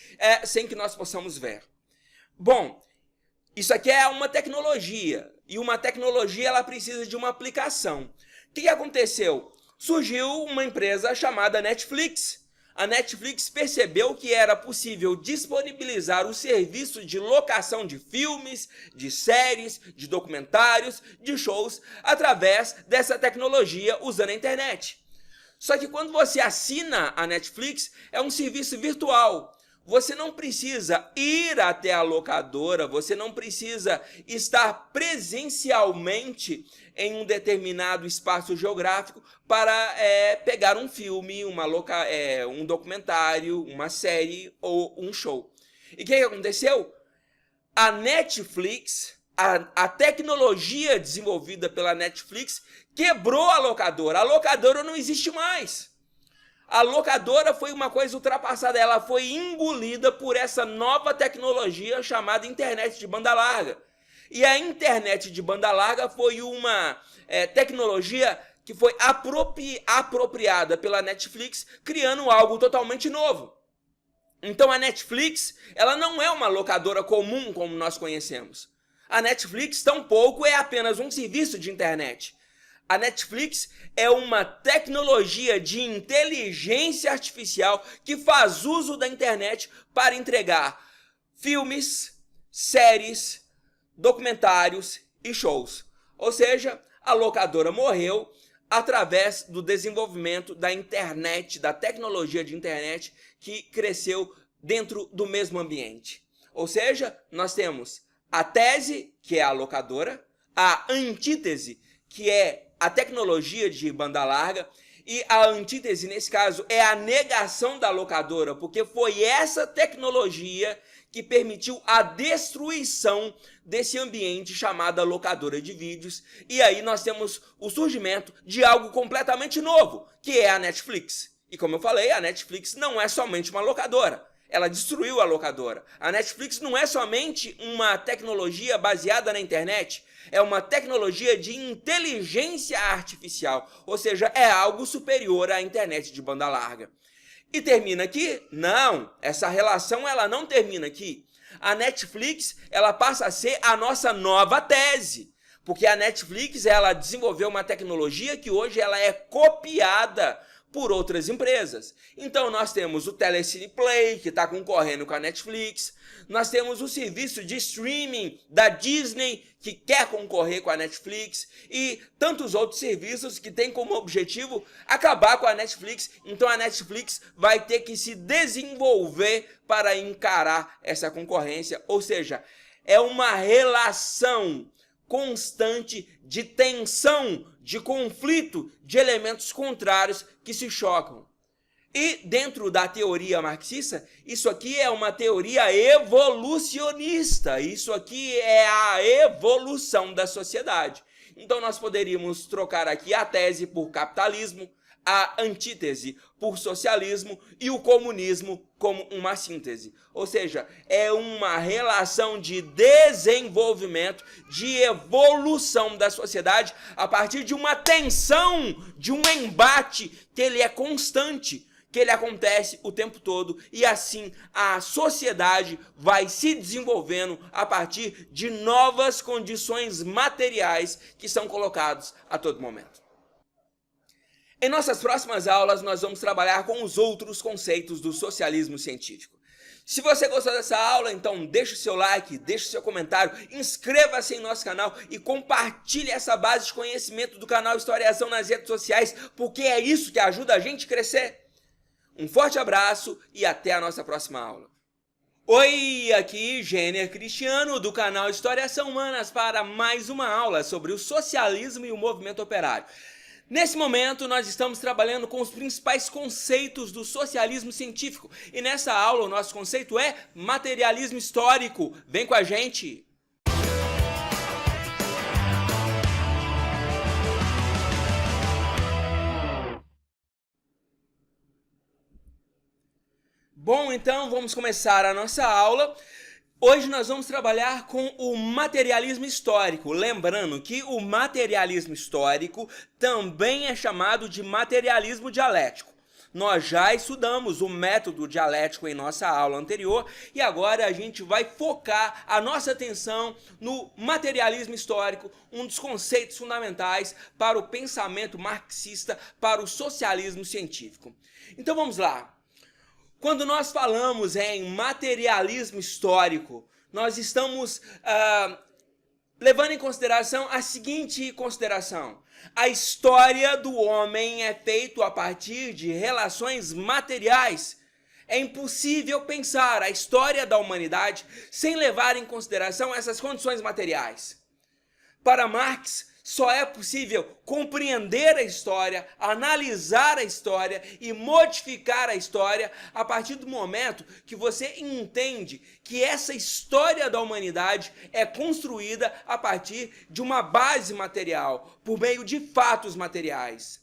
sem que nós possamos ver. Bom, isso aqui é uma tecnologia, e uma tecnologia ela precisa de uma aplicação. O que aconteceu? Surgiu uma empresa chamada Netflix. A Netflix percebeu que era possível disponibilizar o serviço de locação de filmes, de séries, de documentários, de shows, através dessa tecnologia usando a internet. Só que quando você assina a Netflix, é um serviço virtual. Você não precisa ir até a locadora, você não precisa estar presencialmente em um determinado espaço geográfico para pegar um filme, um documentário, uma série ou um show. E o que aconteceu? A Netflix, a tecnologia desenvolvida pela Netflix, quebrou a locadora. A locadora não existe mais. A locadora foi uma coisa ultrapassada, ela foi engolida por essa nova tecnologia chamada internet de banda larga. E a internet de banda larga foi uma tecnologia que foi apropriada pela Netflix, criando algo totalmente novo. Então a Netflix, ela não é uma locadora comum como nós conhecemos. A Netflix tampouco é apenas um serviço de internet. A Netflix é uma tecnologia de inteligência artificial que faz uso da internet para entregar filmes, séries, documentários e shows. Ou seja, a locadora morreu através do desenvolvimento da internet, da tecnologia de internet que cresceu dentro do mesmo ambiente. Ou seja, nós temos a tese, que é a locadora, a antítese, que é a tecnologia de banda larga, e a antítese, nesse caso, é a negação da locadora, porque foi essa tecnologia que permitiu a destruição desse ambiente chamado locadora de vídeos. E aí nós temos o surgimento de algo completamente novo, que é a Netflix. E como eu falei, a Netflix não é somente uma locadora. Ela destruiu a locadora. A Netflix não é somente uma tecnologia baseada na internet, é uma tecnologia de inteligência artificial, ou seja, é algo superior à internet de banda larga. E termina aqui? Não, essa relação ela não termina aqui. A Netflix ela passa a ser a nossa nova tese, porque a Netflix ela desenvolveu uma tecnologia que hoje ela é copiada por outras empresas. Então nós temos o Telecine Play, que está concorrendo com a Netflix, nós temos o serviço de streaming da Disney, que quer concorrer com a Netflix, e tantos outros serviços que têm como objetivo acabar com a Netflix. Então a Netflix vai ter que se desenvolver para encarar essa concorrência, ou seja, é uma relação constante de tensão, de conflito, de elementos contrários que se chocam. E dentro da teoria marxista, isso aqui é uma teoria evolucionista, isso aqui é a evolução da sociedade. Então nós poderíamos trocar aqui a tese por capitalismo, a antítese por socialismo e o comunismo como uma síntese. Ou seja, é uma relação de desenvolvimento, de evolução da sociedade a partir de uma tensão, de um embate que ele é constante, que ele acontece o tempo todo, e assim a sociedade vai se desenvolvendo a partir de novas condições materiais que são colocadas a todo momento. Em nossas próximas aulas, nós vamos trabalhar com os outros conceitos do socialismo científico. Se você gostou dessa aula, então deixe o seu like, deixe o seu comentário, inscreva-se em nosso canal e compartilhe essa base de conhecimento do canal Historiação nas redes sociais, porque é isso que ajuda a gente a crescer. Um forte abraço e até a nossa próxima aula. Oi, aqui Gêner Cristiano do canal Historiação Humanas para mais uma aula sobre o socialismo e o movimento operário. Nesse momento, nós estamos trabalhando com os principais conceitos do socialismo científico. E nessa aula, o nosso conceito é materialismo histórico. Vem com a gente! Bom, então vamos começar a nossa aula. Hoje nós vamos trabalhar com o materialismo histórico, lembrando que o materialismo histórico também é chamado de materialismo dialético. Nós já estudamos o método dialético em nossa aula anterior e agora a gente vai focar a nossa atenção no materialismo histórico, um dos conceitos fundamentais para o pensamento marxista, para o socialismo científico. Então vamos lá. Quando nós falamos em materialismo histórico, nós estamos levando em consideração a seguinte consideração. A história do homem é feita a partir de relações materiais. É impossível pensar a história da humanidade sem levar em consideração essas condições materiais. Para Marx, só é possível compreender a história, analisar a história e modificar a história a partir do momento que você entende que essa história da humanidade é construída a partir de uma base material, por meio de fatos materiais.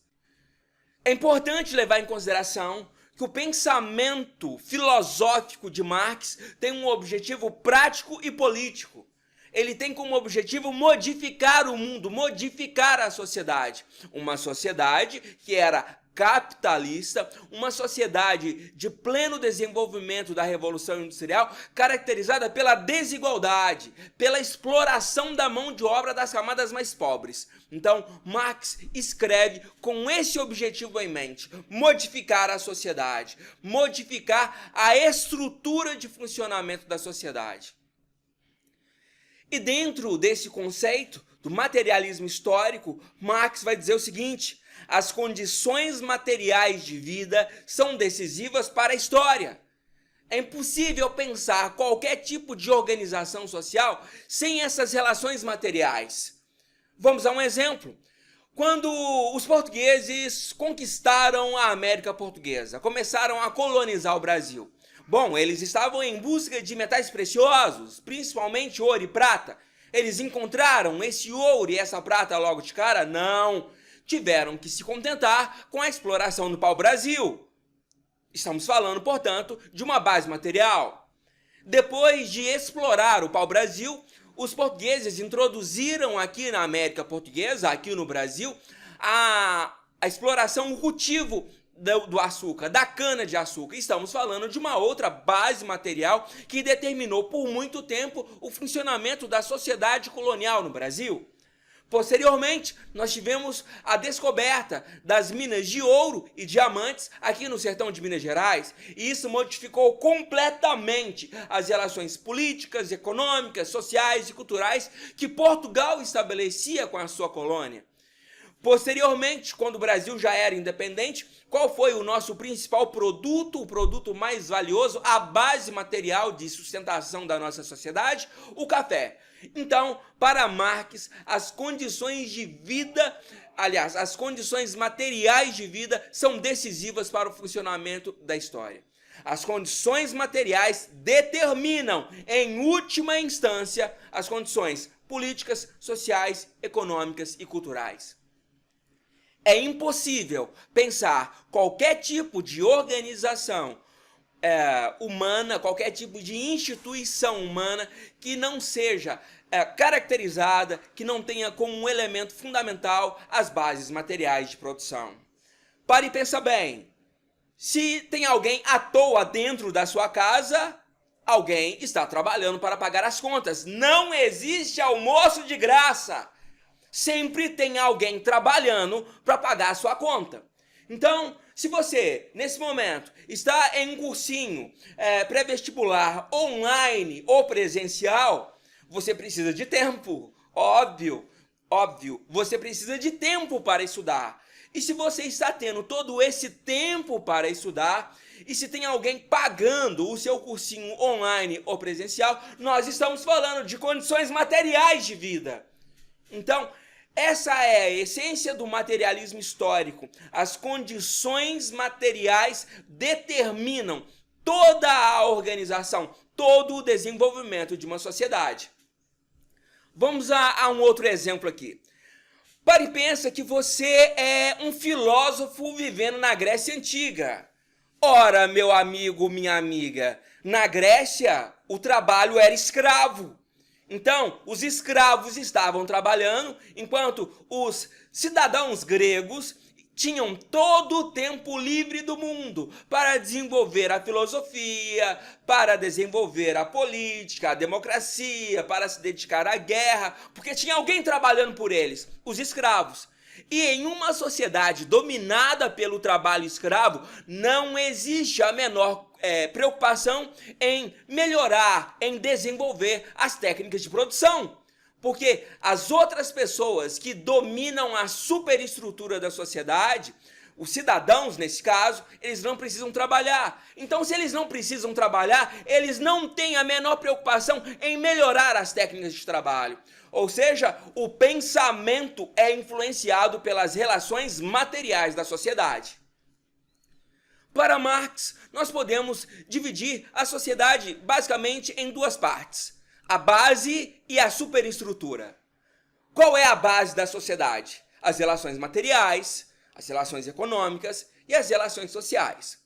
É importante levar em consideração que o pensamento filosófico de Marx tem um objetivo prático e político. Ele tem como objetivo modificar o mundo, modificar a sociedade. Uma sociedade que era capitalista, uma sociedade de pleno desenvolvimento da Revolução Industrial, caracterizada pela desigualdade, pela exploração da mão de obra das camadas mais pobres. Então, Marx escreve com esse objetivo em mente, modificar a sociedade, modificar a estrutura de funcionamento da sociedade. E dentro desse conceito do materialismo histórico, Marx vai dizer o seguinte: as condições materiais de vida são decisivas para a história. É impossível pensar qualquer tipo de organização social sem essas relações materiais. Vamos a um exemplo. Quando os portugueses conquistaram a América Portuguesa, começaram a colonizar o Brasil. Bom, eles estavam em busca de metais preciosos, principalmente ouro e prata. Eles encontraram esse ouro e essa prata logo de cara? Não. Tiveram que se contentar com a exploração do pau-brasil. Estamos falando, portanto, de uma base material. Depois de explorar o pau-brasil, os portugueses introduziram aqui na América Portuguesa, aqui no Brasil, a exploração, o cultivo do açúcar, da cana-de-açúcar. Estamos falando de uma outra base material que determinou por muito tempo o funcionamento da sociedade colonial no Brasil. Posteriormente, nós tivemos a descoberta das minas de ouro e diamantes aqui no sertão de Minas Gerais, e isso modificou completamente as relações políticas, econômicas, sociais e culturais que Portugal estabelecia com a sua colônia. Posteriormente, quando o Brasil já era independente, qual foi o nosso principal produto, o produto mais valioso, a base material de sustentação da nossa sociedade? O café. Então, para Marx, as condições de vida, aliás, as condições materiais de vida são decisivas para o funcionamento da história. As condições materiais determinam, em última instância, as condições políticas, sociais, econômicas e culturais. É impossível pensar qualquer tipo de organização humana, qualquer tipo de instituição humana que não seja caracterizada, que não tenha como um elemento fundamental as bases materiais de produção. Pare e pensa bem. Se tem alguém à toa dentro da sua casa, alguém está trabalhando para pagar as contas. Não existe almoço de graça. Sempre tem alguém trabalhando para pagar a sua conta. Então, se você, nesse momento, está em um cursinho pré-vestibular online ou presencial, você precisa de tempo, óbvio, você precisa de tempo para estudar. E se você está tendo todo esse tempo para estudar, e se tem alguém pagando o seu cursinho online ou presencial, nós estamos falando de condições materiais de vida. Então, essa é a essência do materialismo histórico. As condições materiais determinam toda a organização, todo o desenvolvimento de uma sociedade. Vamos a um outro exemplo aqui. Pare e pensa que você é um filósofo vivendo na Grécia Antiga. Ora, meu amigo, minha amiga, na Grécia o trabalho era escravo. Então, os escravos estavam trabalhando, enquanto os cidadãos gregos tinham todo o tempo livre do mundo para desenvolver a filosofia, para desenvolver a política, a democracia, para se dedicar à guerra, porque tinha alguém trabalhando por eles, os escravos. E em uma sociedade dominada pelo trabalho escravo, não existe a menor preocupação em melhorar, em desenvolver as técnicas de produção. Porque as outras pessoas que dominam a superestrutura da sociedade, os cidadãos, nesse caso, eles não precisam trabalhar. Então, se eles não precisam trabalhar, eles não têm a menor preocupação em melhorar as técnicas de trabalho. Ou seja, o pensamento é influenciado pelas relações materiais da sociedade. Para Marx, nós podemos dividir a sociedade basicamente em duas partes: a base e a superestrutura. Qual é a base da sociedade? As relações materiais, as relações econômicas e as relações sociais.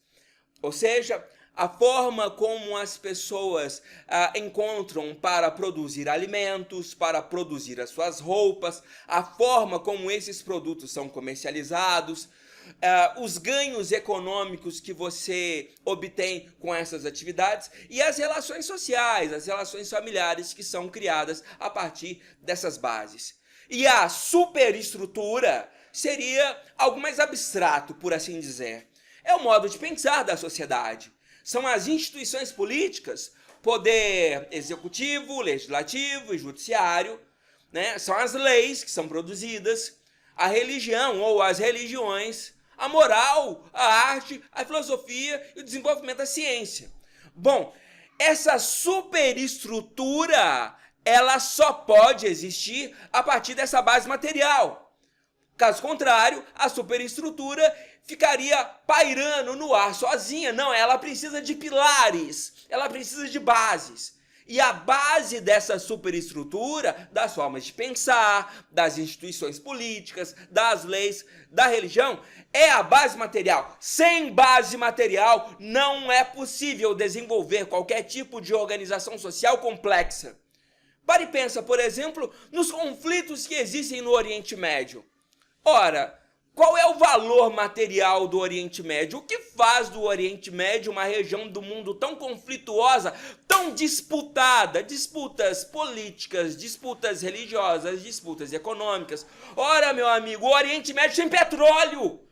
Ou seja, a forma como as pessoas encontram para produzir alimentos, para produzir as suas roupas, a forma como esses produtos são comercializados, os ganhos econômicos que você obtém com essas atividades e as relações sociais, as relações familiares que são criadas a partir dessas bases. E a superestrutura seria algo mais abstrato, por assim dizer. É o modo de pensar da sociedade. São as instituições políticas, poder executivo, legislativo e judiciário, né? São as leis que são produzidas, a religião ou as religiões, a moral, a arte, a filosofia e o desenvolvimento da ciência. Bom, essa superestrutura, ela só pode existir a partir dessa base material. Caso contrário, a superestrutura ficaria pairando no ar sozinha. Não, ela precisa de pilares, ela precisa de bases. E a base dessa superestrutura, das formas de pensar, das instituições políticas, das leis, da religião, é a base material. Sem base material, não é possível desenvolver qualquer tipo de organização social complexa. Pare e pensa, por exemplo, nos conflitos que existem no Oriente Médio. Ora, Qual é o valor material do Oriente Médio? O que faz do Oriente Médio uma região do mundo tão conflituosa, tão disputada? Disputas políticas, disputas religiosas, disputas econômicas. Ora, meu amigo, o Oriente Médio tem petróleo.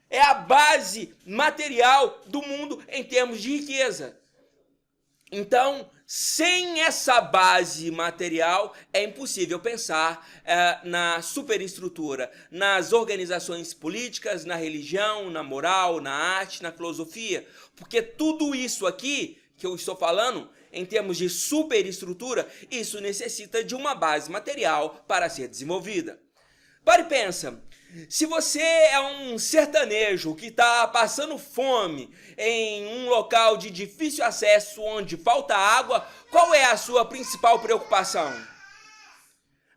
É a base material do mundo em termos de riqueza. Então, sem essa base material, é impossível pensar na superestrutura, nas organizações políticas, na religião, na moral, na arte, na filosofia. Porque tudo isso aqui que eu estou falando, em termos de superestrutura, isso necessita de uma base material para ser desenvolvida. Para e pensa. Se você é um sertanejo que está passando fome em um local de difícil acesso onde falta água, qual é a sua principal preocupação?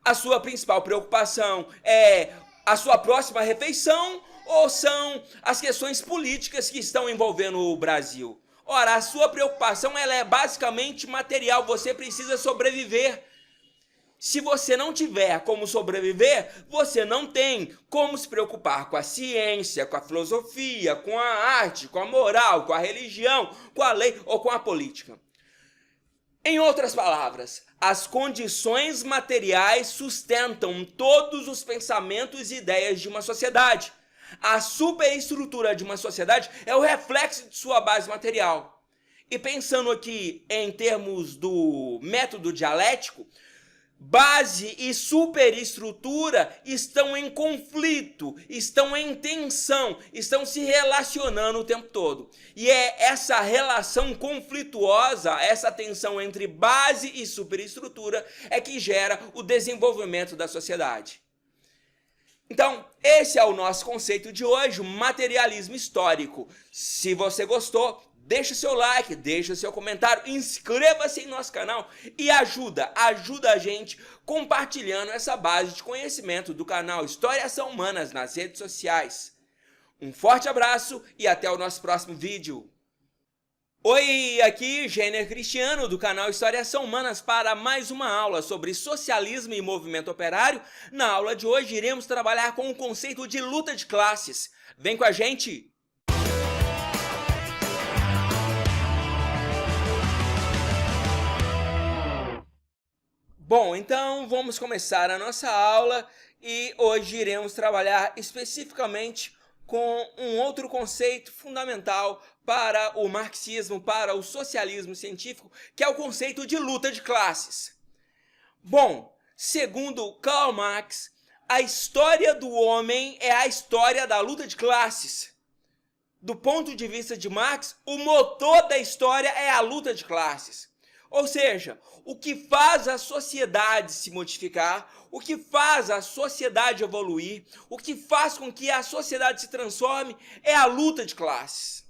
A sua principal preocupação é a sua próxima refeição ou são as questões políticas que estão envolvendo o Brasil? Ora, a sua preocupação ela é basicamente material, você precisa sobreviver. Se você não tiver como sobreviver, você não tem como se preocupar com a ciência, com a filosofia, com a arte, com a moral, com a religião, com a lei ou com a política. Em outras palavras, as condições materiais sustentam todos os pensamentos e ideias de uma sociedade. A superestrutura de uma sociedade é o reflexo de sua base material. E pensando aqui em termos do método dialético, base e superestrutura estão em conflito, estão em tensão, estão se relacionando o tempo todo. E é essa relação conflituosa, essa tensão entre base e superestrutura é que gera o desenvolvimento da sociedade. Então, esse é o nosso conceito de hoje, o materialismo histórico. Se você gostou, deixa seu like, deixa seu comentário, inscreva-se em nosso canal e ajuda a gente compartilhando essa base de conhecimento do canal História São Humanas nas redes sociais. Um forte abraço e até o nosso próximo vídeo. Oi, aqui Gêner Cristiano do canal História São Humanas para mais uma aula sobre socialismo e movimento operário. Na aula de hoje iremos trabalhar com o conceito de luta de classes. Vem com a gente! Bom, então vamos começar a nossa aula e hoje iremos trabalhar especificamente com um outro conceito fundamental para o marxismo, para o socialismo científico, que é o conceito de luta de classes. Bom, segundo Karl Marx, a história do homem é a história da luta de classes. Do ponto de vista de Marx, o motor da história é a luta de classes. Ou seja, o que faz a sociedade se modificar, o que faz a sociedade evoluir, o que faz com que a sociedade se transforme é a luta de classes.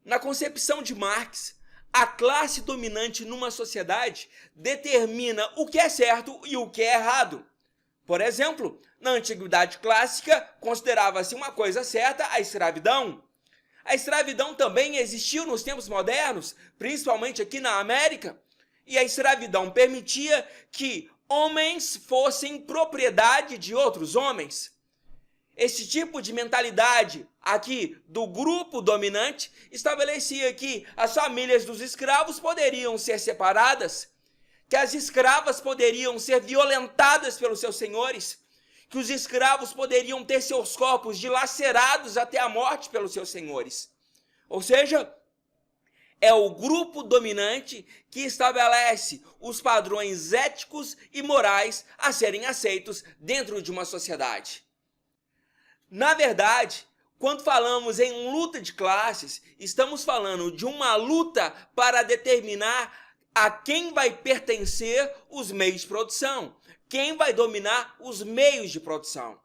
Na concepção de Marx, a classe dominante numa sociedade determina o que é certo e o que é errado. Por exemplo, na Antiguidade Clássica, considerava-se uma coisa certa a escravidão. A escravidão também existiu nos tempos modernos, principalmente aqui na América, e a escravidão permitia que homens fossem propriedade de outros homens. Esse tipo de mentalidade aqui do grupo dominante estabelecia que as famílias dos escravos poderiam ser separadas, que as escravas poderiam ser violentadas pelos seus senhores, que os escravos poderiam ter seus corpos dilacerados até a morte pelos seus senhores. Ou seja, é o grupo dominante que estabelece os padrões éticos e morais a serem aceitos dentro de uma sociedade. Na verdade, quando falamos em luta de classes, estamos falando de uma luta para determinar a quem vai pertencer os meios de produção, quem vai dominar os meios de produção.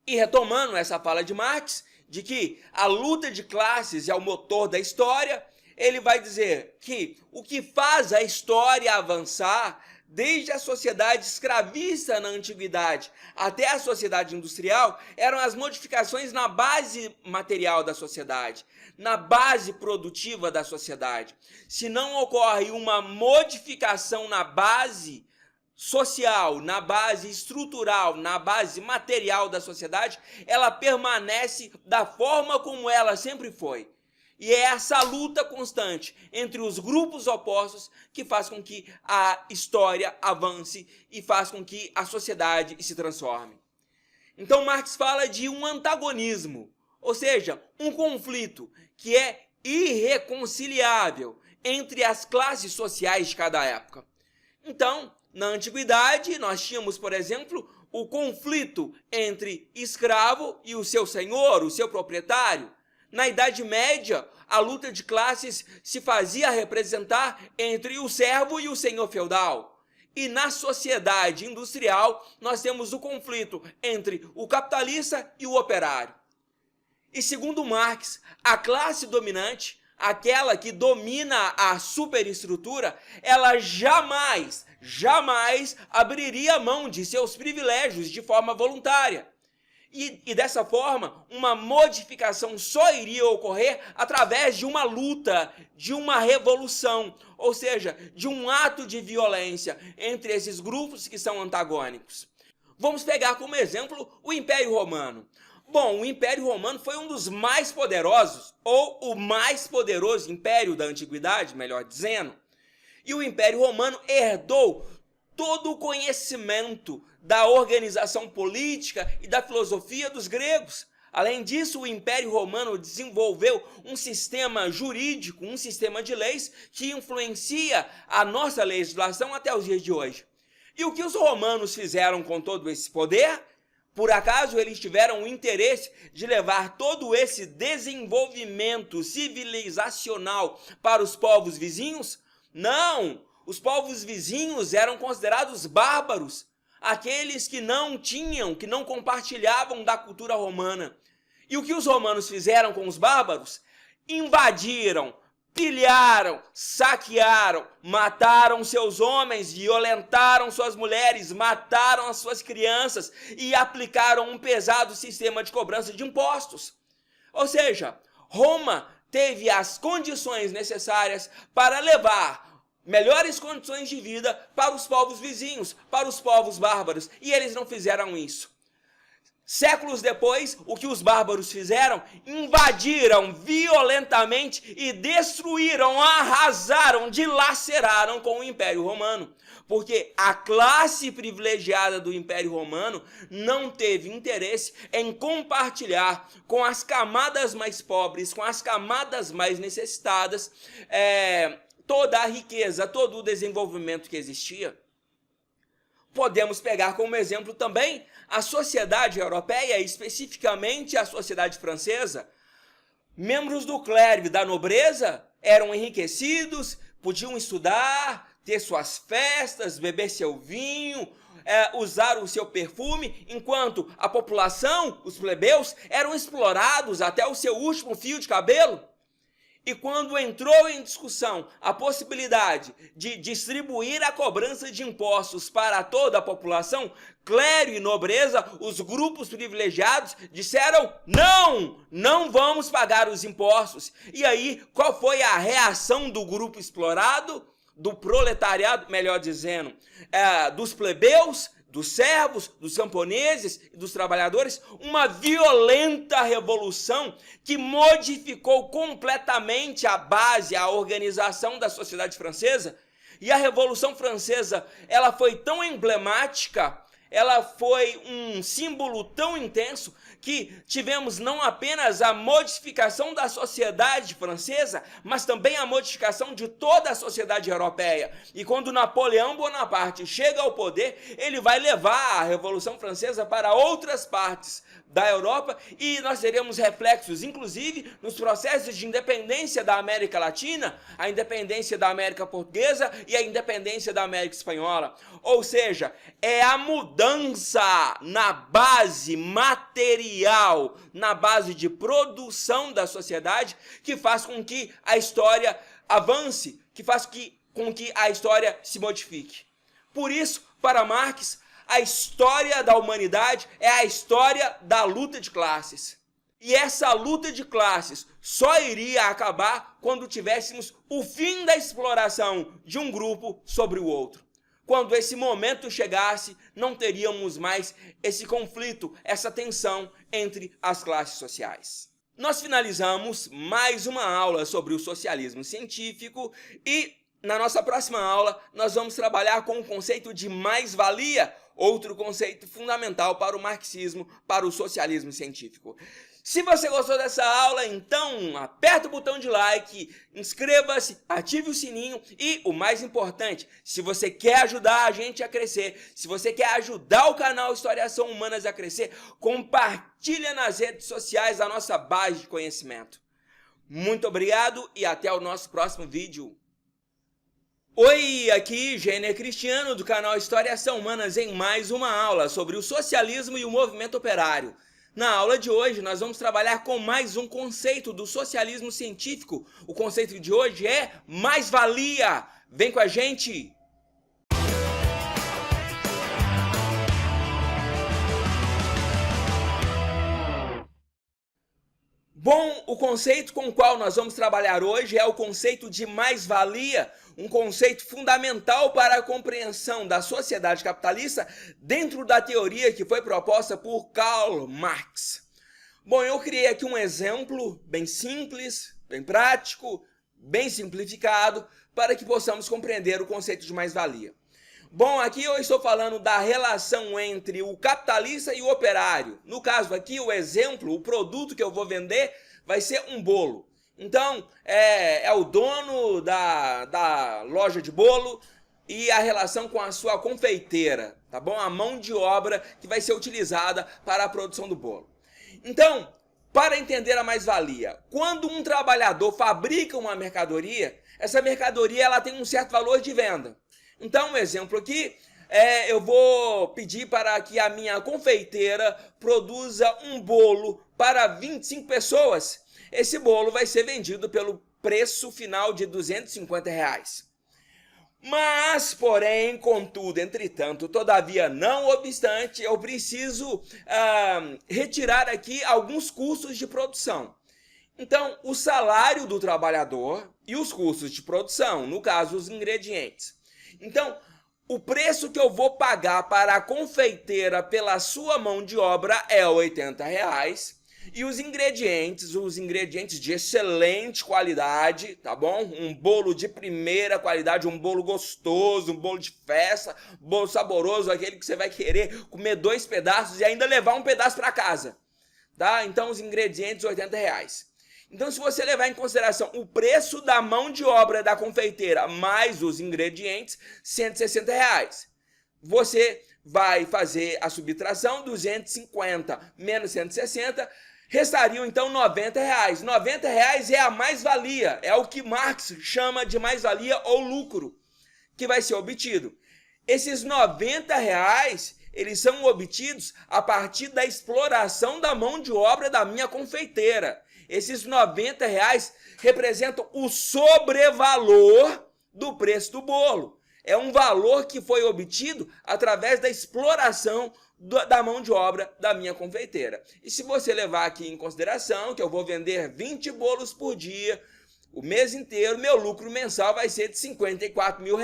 E retomando essa fala de Marx, de que a luta de classes é o motor da história, ele vai dizer que o que faz a história avançar, desde a sociedade escravista na antiguidade até a sociedade industrial, eram as modificações na base material da sociedade, na base produtiva da sociedade. Se não ocorre uma modificação na base social, na base estrutural, na base material da sociedade, ela permanece da forma como ela sempre foi. E é essa luta constante entre os grupos opostos que faz com que a história avance e faz com que a sociedade se transforme. Então Marx fala de um antagonismo, ou seja, um conflito que é irreconciliável entre as classes sociais de cada época. Então, na antiguidade, nós tínhamos, por exemplo, o conflito entre escravo e o seu senhor, o seu proprietário. Na Idade Média, a luta de classes se fazia representar entre o servo e o senhor feudal. E na sociedade industrial, nós temos o conflito entre o capitalista e o operário. E segundo Marx, a classe dominante, aquela que domina a superestrutura, ela jamais abriria mão de seus privilégios de forma voluntária. E dessa forma, uma modificação só iria ocorrer através de uma luta, de uma revolução, ou seja, de um ato de violência entre esses grupos que são antagônicos. Vamos pegar como exemplo o Império Romano. Bom, o Império Romano foi um dos mais poderosos, ou o mais poderoso império da antiguidade, melhor dizendo. E o Império Romano herdou todo o conhecimento da organização política e da filosofia dos gregos. Além disso, o Império Romano desenvolveu um sistema jurídico, um sistema de leis que influencia a nossa legislação até os dias de hoje. E o que os romanos fizeram com todo esse poder? Por acaso eles tiveram o interesse de levar todo esse desenvolvimento civilizacional para os povos vizinhos? Não! Os povos vizinhos eram considerados bárbaros, aqueles que não tinham, que não compartilhavam da cultura romana. E o que os romanos fizeram com os bárbaros? Invadiram, pilharam, saquearam, mataram seus homens, violentaram suas mulheres, mataram as suas crianças e aplicaram um pesado sistema de cobrança de impostos. Ou seja, Roma teve as condições necessárias para levar melhores condições de vida para os povos vizinhos, para os povos bárbaros, e eles não fizeram isso. Séculos depois, o que os bárbaros fizeram? Invadiram violentamente e destruíram, arrasaram, dilaceraram com o Império Romano. Porque a classe privilegiada do Império Romano não teve interesse em compartilhar com as camadas mais pobres, com as camadas mais necessitadas, toda a riqueza, todo o desenvolvimento que existia. Podemos pegar como exemplo também a sociedade europeia, especificamente a sociedade francesa. Membros do clero e da nobreza eram enriquecidos, podiam estudar, ter suas festas, beber seu vinho, usar o seu perfume, enquanto a população, os plebeus, eram explorados até o seu último fio de cabelo. E quando entrou em discussão a possibilidade de distribuir a cobrança de impostos para toda a população, clero e nobreza, os grupos privilegiados, disseram: não vamos pagar os impostos. E aí, qual foi a reação do grupo explorado? Do proletariado, melhor dizendo, dos plebeus, dos servos, dos camponeses e dos trabalhadores? Uma violenta revolução que modificou completamente a base, a organização da sociedade francesa. E a Revolução Francesa, ela foi tão emblemática, ela foi um símbolo tão intenso que tivemos não apenas a modificação da sociedade francesa, mas também a modificação de toda a sociedade europeia. E quando Napoleão Bonaparte chega ao poder, ele vai levar a Revolução Francesa para outras partes da Europa e nós teremos reflexos, inclusive, nos processos de independência da América Latina, a independência da América Portuguesa e a independência da América Espanhola. Ou seja, é a mudança na base material, na base de produção da sociedade, que faz com que a história avance, que faz com que a história se modifique. Por isso, para Marx, a história da humanidade é a história da luta de classes. E essa luta de classes só iria acabar quando tivéssemos o fim da exploração de um grupo sobre o outro. quando esse momento chegasse, não teríamos mais esse conflito, essa tensão entre as classes sociais. Nós finalizamos mais uma aula sobre o socialismo científico e, na nossa próxima aula, nós vamos trabalhar com o conceito de mais-valia, outro conceito fundamental para o marxismo, para o socialismo científico. Se você gostou dessa aula, então aperta o botão de like, inscreva-se, ative o sininho e, o mais importante, se você quer ajudar a gente a crescer, se você quer ajudar o canal Historiação Humanas a crescer, compartilha nas redes sociais a nossa base de conhecimento. Muito obrigado e até o nosso próximo vídeo. Oi, aqui Gêner Cristiano do canal Historiação Humanas em mais uma aula sobre o socialismo e o movimento operário. Na aula de hoje, nós vamos trabalhar com mais um conceito do socialismo científico. O conceito de hoje é mais-valia. Vem com a gente! Bom, o conceito com o qual nós vamos trabalhar hoje é o conceito de mais-valia, um conceito fundamental para a compreensão da sociedade capitalista dentro da teoria que foi proposta por Karl Marx. Bom, eu criei aqui um exemplo bem simples, bem prático, bem simplificado, para que possamos compreender o conceito de mais-valia. Bom, aqui eu estou falando da relação entre o capitalista e o operário. No caso aqui, o exemplo, o produto que eu vou vender vai ser um bolo. Então, é o dono da loja de bolo e a relação com a sua confeiteira, tá bom? A mão de obra que vai ser utilizada para a produção do bolo. Então, para entender a mais-valia, quando um trabalhador fabrica uma mercadoria, essa mercadoria ela tem um certo valor de venda. Então, um exemplo aqui, eu vou pedir para que a minha confeiteira produza um bolo para 25 pessoas. Esse bolo vai ser vendido pelo preço final de R$250. Mas, porém, contudo, entretanto, todavia, não obstante, eu preciso retirar aqui alguns custos de produção. Então, o salário do trabalhador e os custos de produção, no caso, os ingredientes. Então, o preço que eu vou pagar para a confeiteira pela sua mão de obra é R$80. E os ingredientes de excelente qualidade, tá bom? Um bolo de primeira qualidade, um bolo gostoso, um bolo de festa, um bolo saboroso, aquele que você vai querer comer 2 pedaços e ainda levar um pedaço para casa, tá? Então, os ingredientes, R$80. Então, se você levar em consideração o preço da mão de obra da confeiteira mais os ingredientes, R$160. Você vai fazer a subtração, 250 menos 160, restariam então R$90. R$90 é a mais-valia, é o que Marx chama de mais-valia ou lucro, que vai ser obtido. Esses R$90, eles são obtidos a partir da exploração da mão de obra da minha confeiteira. Esses R$90 representam o sobrevalor do preço do bolo. É um valor que foi obtido através da exploração da mão de obra da minha confeiteira. E se você levar aqui em consideração que eu vou vender 20 bolos por dia, o mês inteiro, meu lucro mensal vai ser de R$54 mil.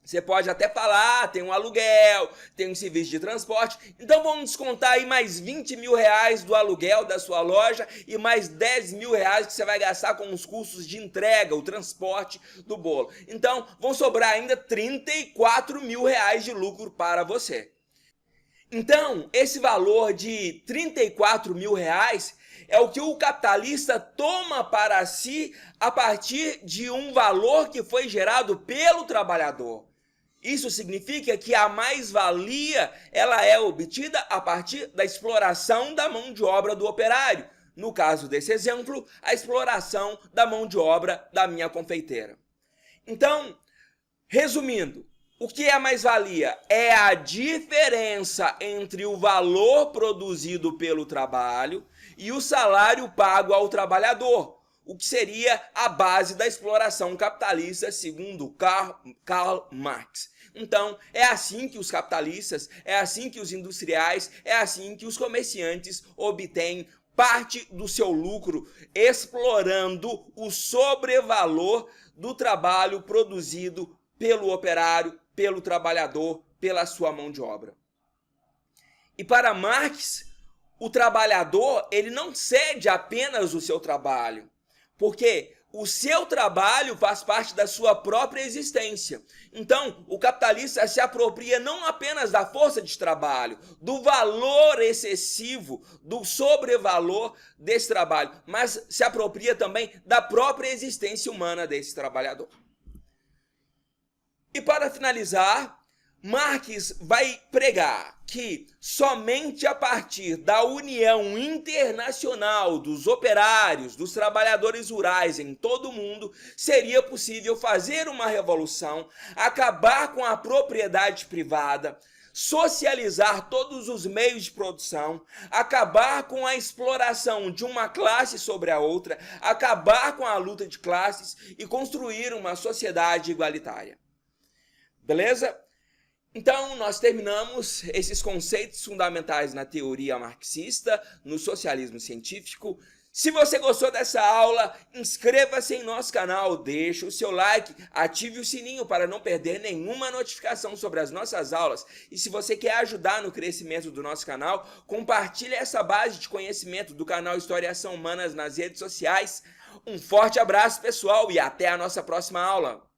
Você pode até falar, tem um aluguel, tem um serviço de transporte, então vamos descontar aí mais R$20 mil do aluguel da sua loja e mais R$10 mil que você vai gastar com os custos de entrega, o transporte do bolo. Então vão sobrar ainda R$34 mil de lucro para você. Então esse valor de R$34 mil é o que o capitalista toma para si a partir de um valor que foi gerado pelo trabalhador. Isso significa que a mais-valia ela é obtida a partir da exploração da mão de obra do operário. No caso desse exemplo, a exploração da mão de obra da minha confeiteira. Então, resumindo, o que é a mais-valia? É a diferença entre o valor produzido pelo trabalho e o salário pago ao trabalhador, o que seria a base da exploração capitalista, segundo Karl Marx. Então, é assim que os capitalistas, é assim que os industriais, é assim que os comerciantes obtêm parte do seu lucro, explorando o sobrevalor do trabalho produzido pelo operário, pelo trabalhador, pela sua mão de obra. E para Marx, o trabalhador, ele não cede apenas o seu trabalho, porque o seu trabalho faz parte da sua própria existência. Então, o capitalista se apropria não apenas da força de trabalho, do valor excessivo, do sobrevalor desse trabalho, mas se apropria também da própria existência humana desse trabalhador. E para finalizar, Marx vai pregar que somente a partir da união internacional dos operários, dos trabalhadores rurais em todo o mundo, seria possível fazer uma revolução, acabar com a propriedade privada, socializar todos os meios de produção, acabar com a exploração de uma classe sobre a outra, acabar com a luta de classes e construir uma sociedade igualitária. Beleza? Então, nós terminamos esses conceitos fundamentais na teoria marxista, no socialismo científico. Se você gostou dessa aula, inscreva-se em nosso canal, deixe o seu like, ative o sininho para não perder nenhuma notificação sobre as nossas aulas. E se você quer ajudar no crescimento do nosso canal, compartilhe essa base de conhecimento do canal História e Ação Humanas nas redes sociais. Um forte abraço, pessoal, e até a nossa próxima aula.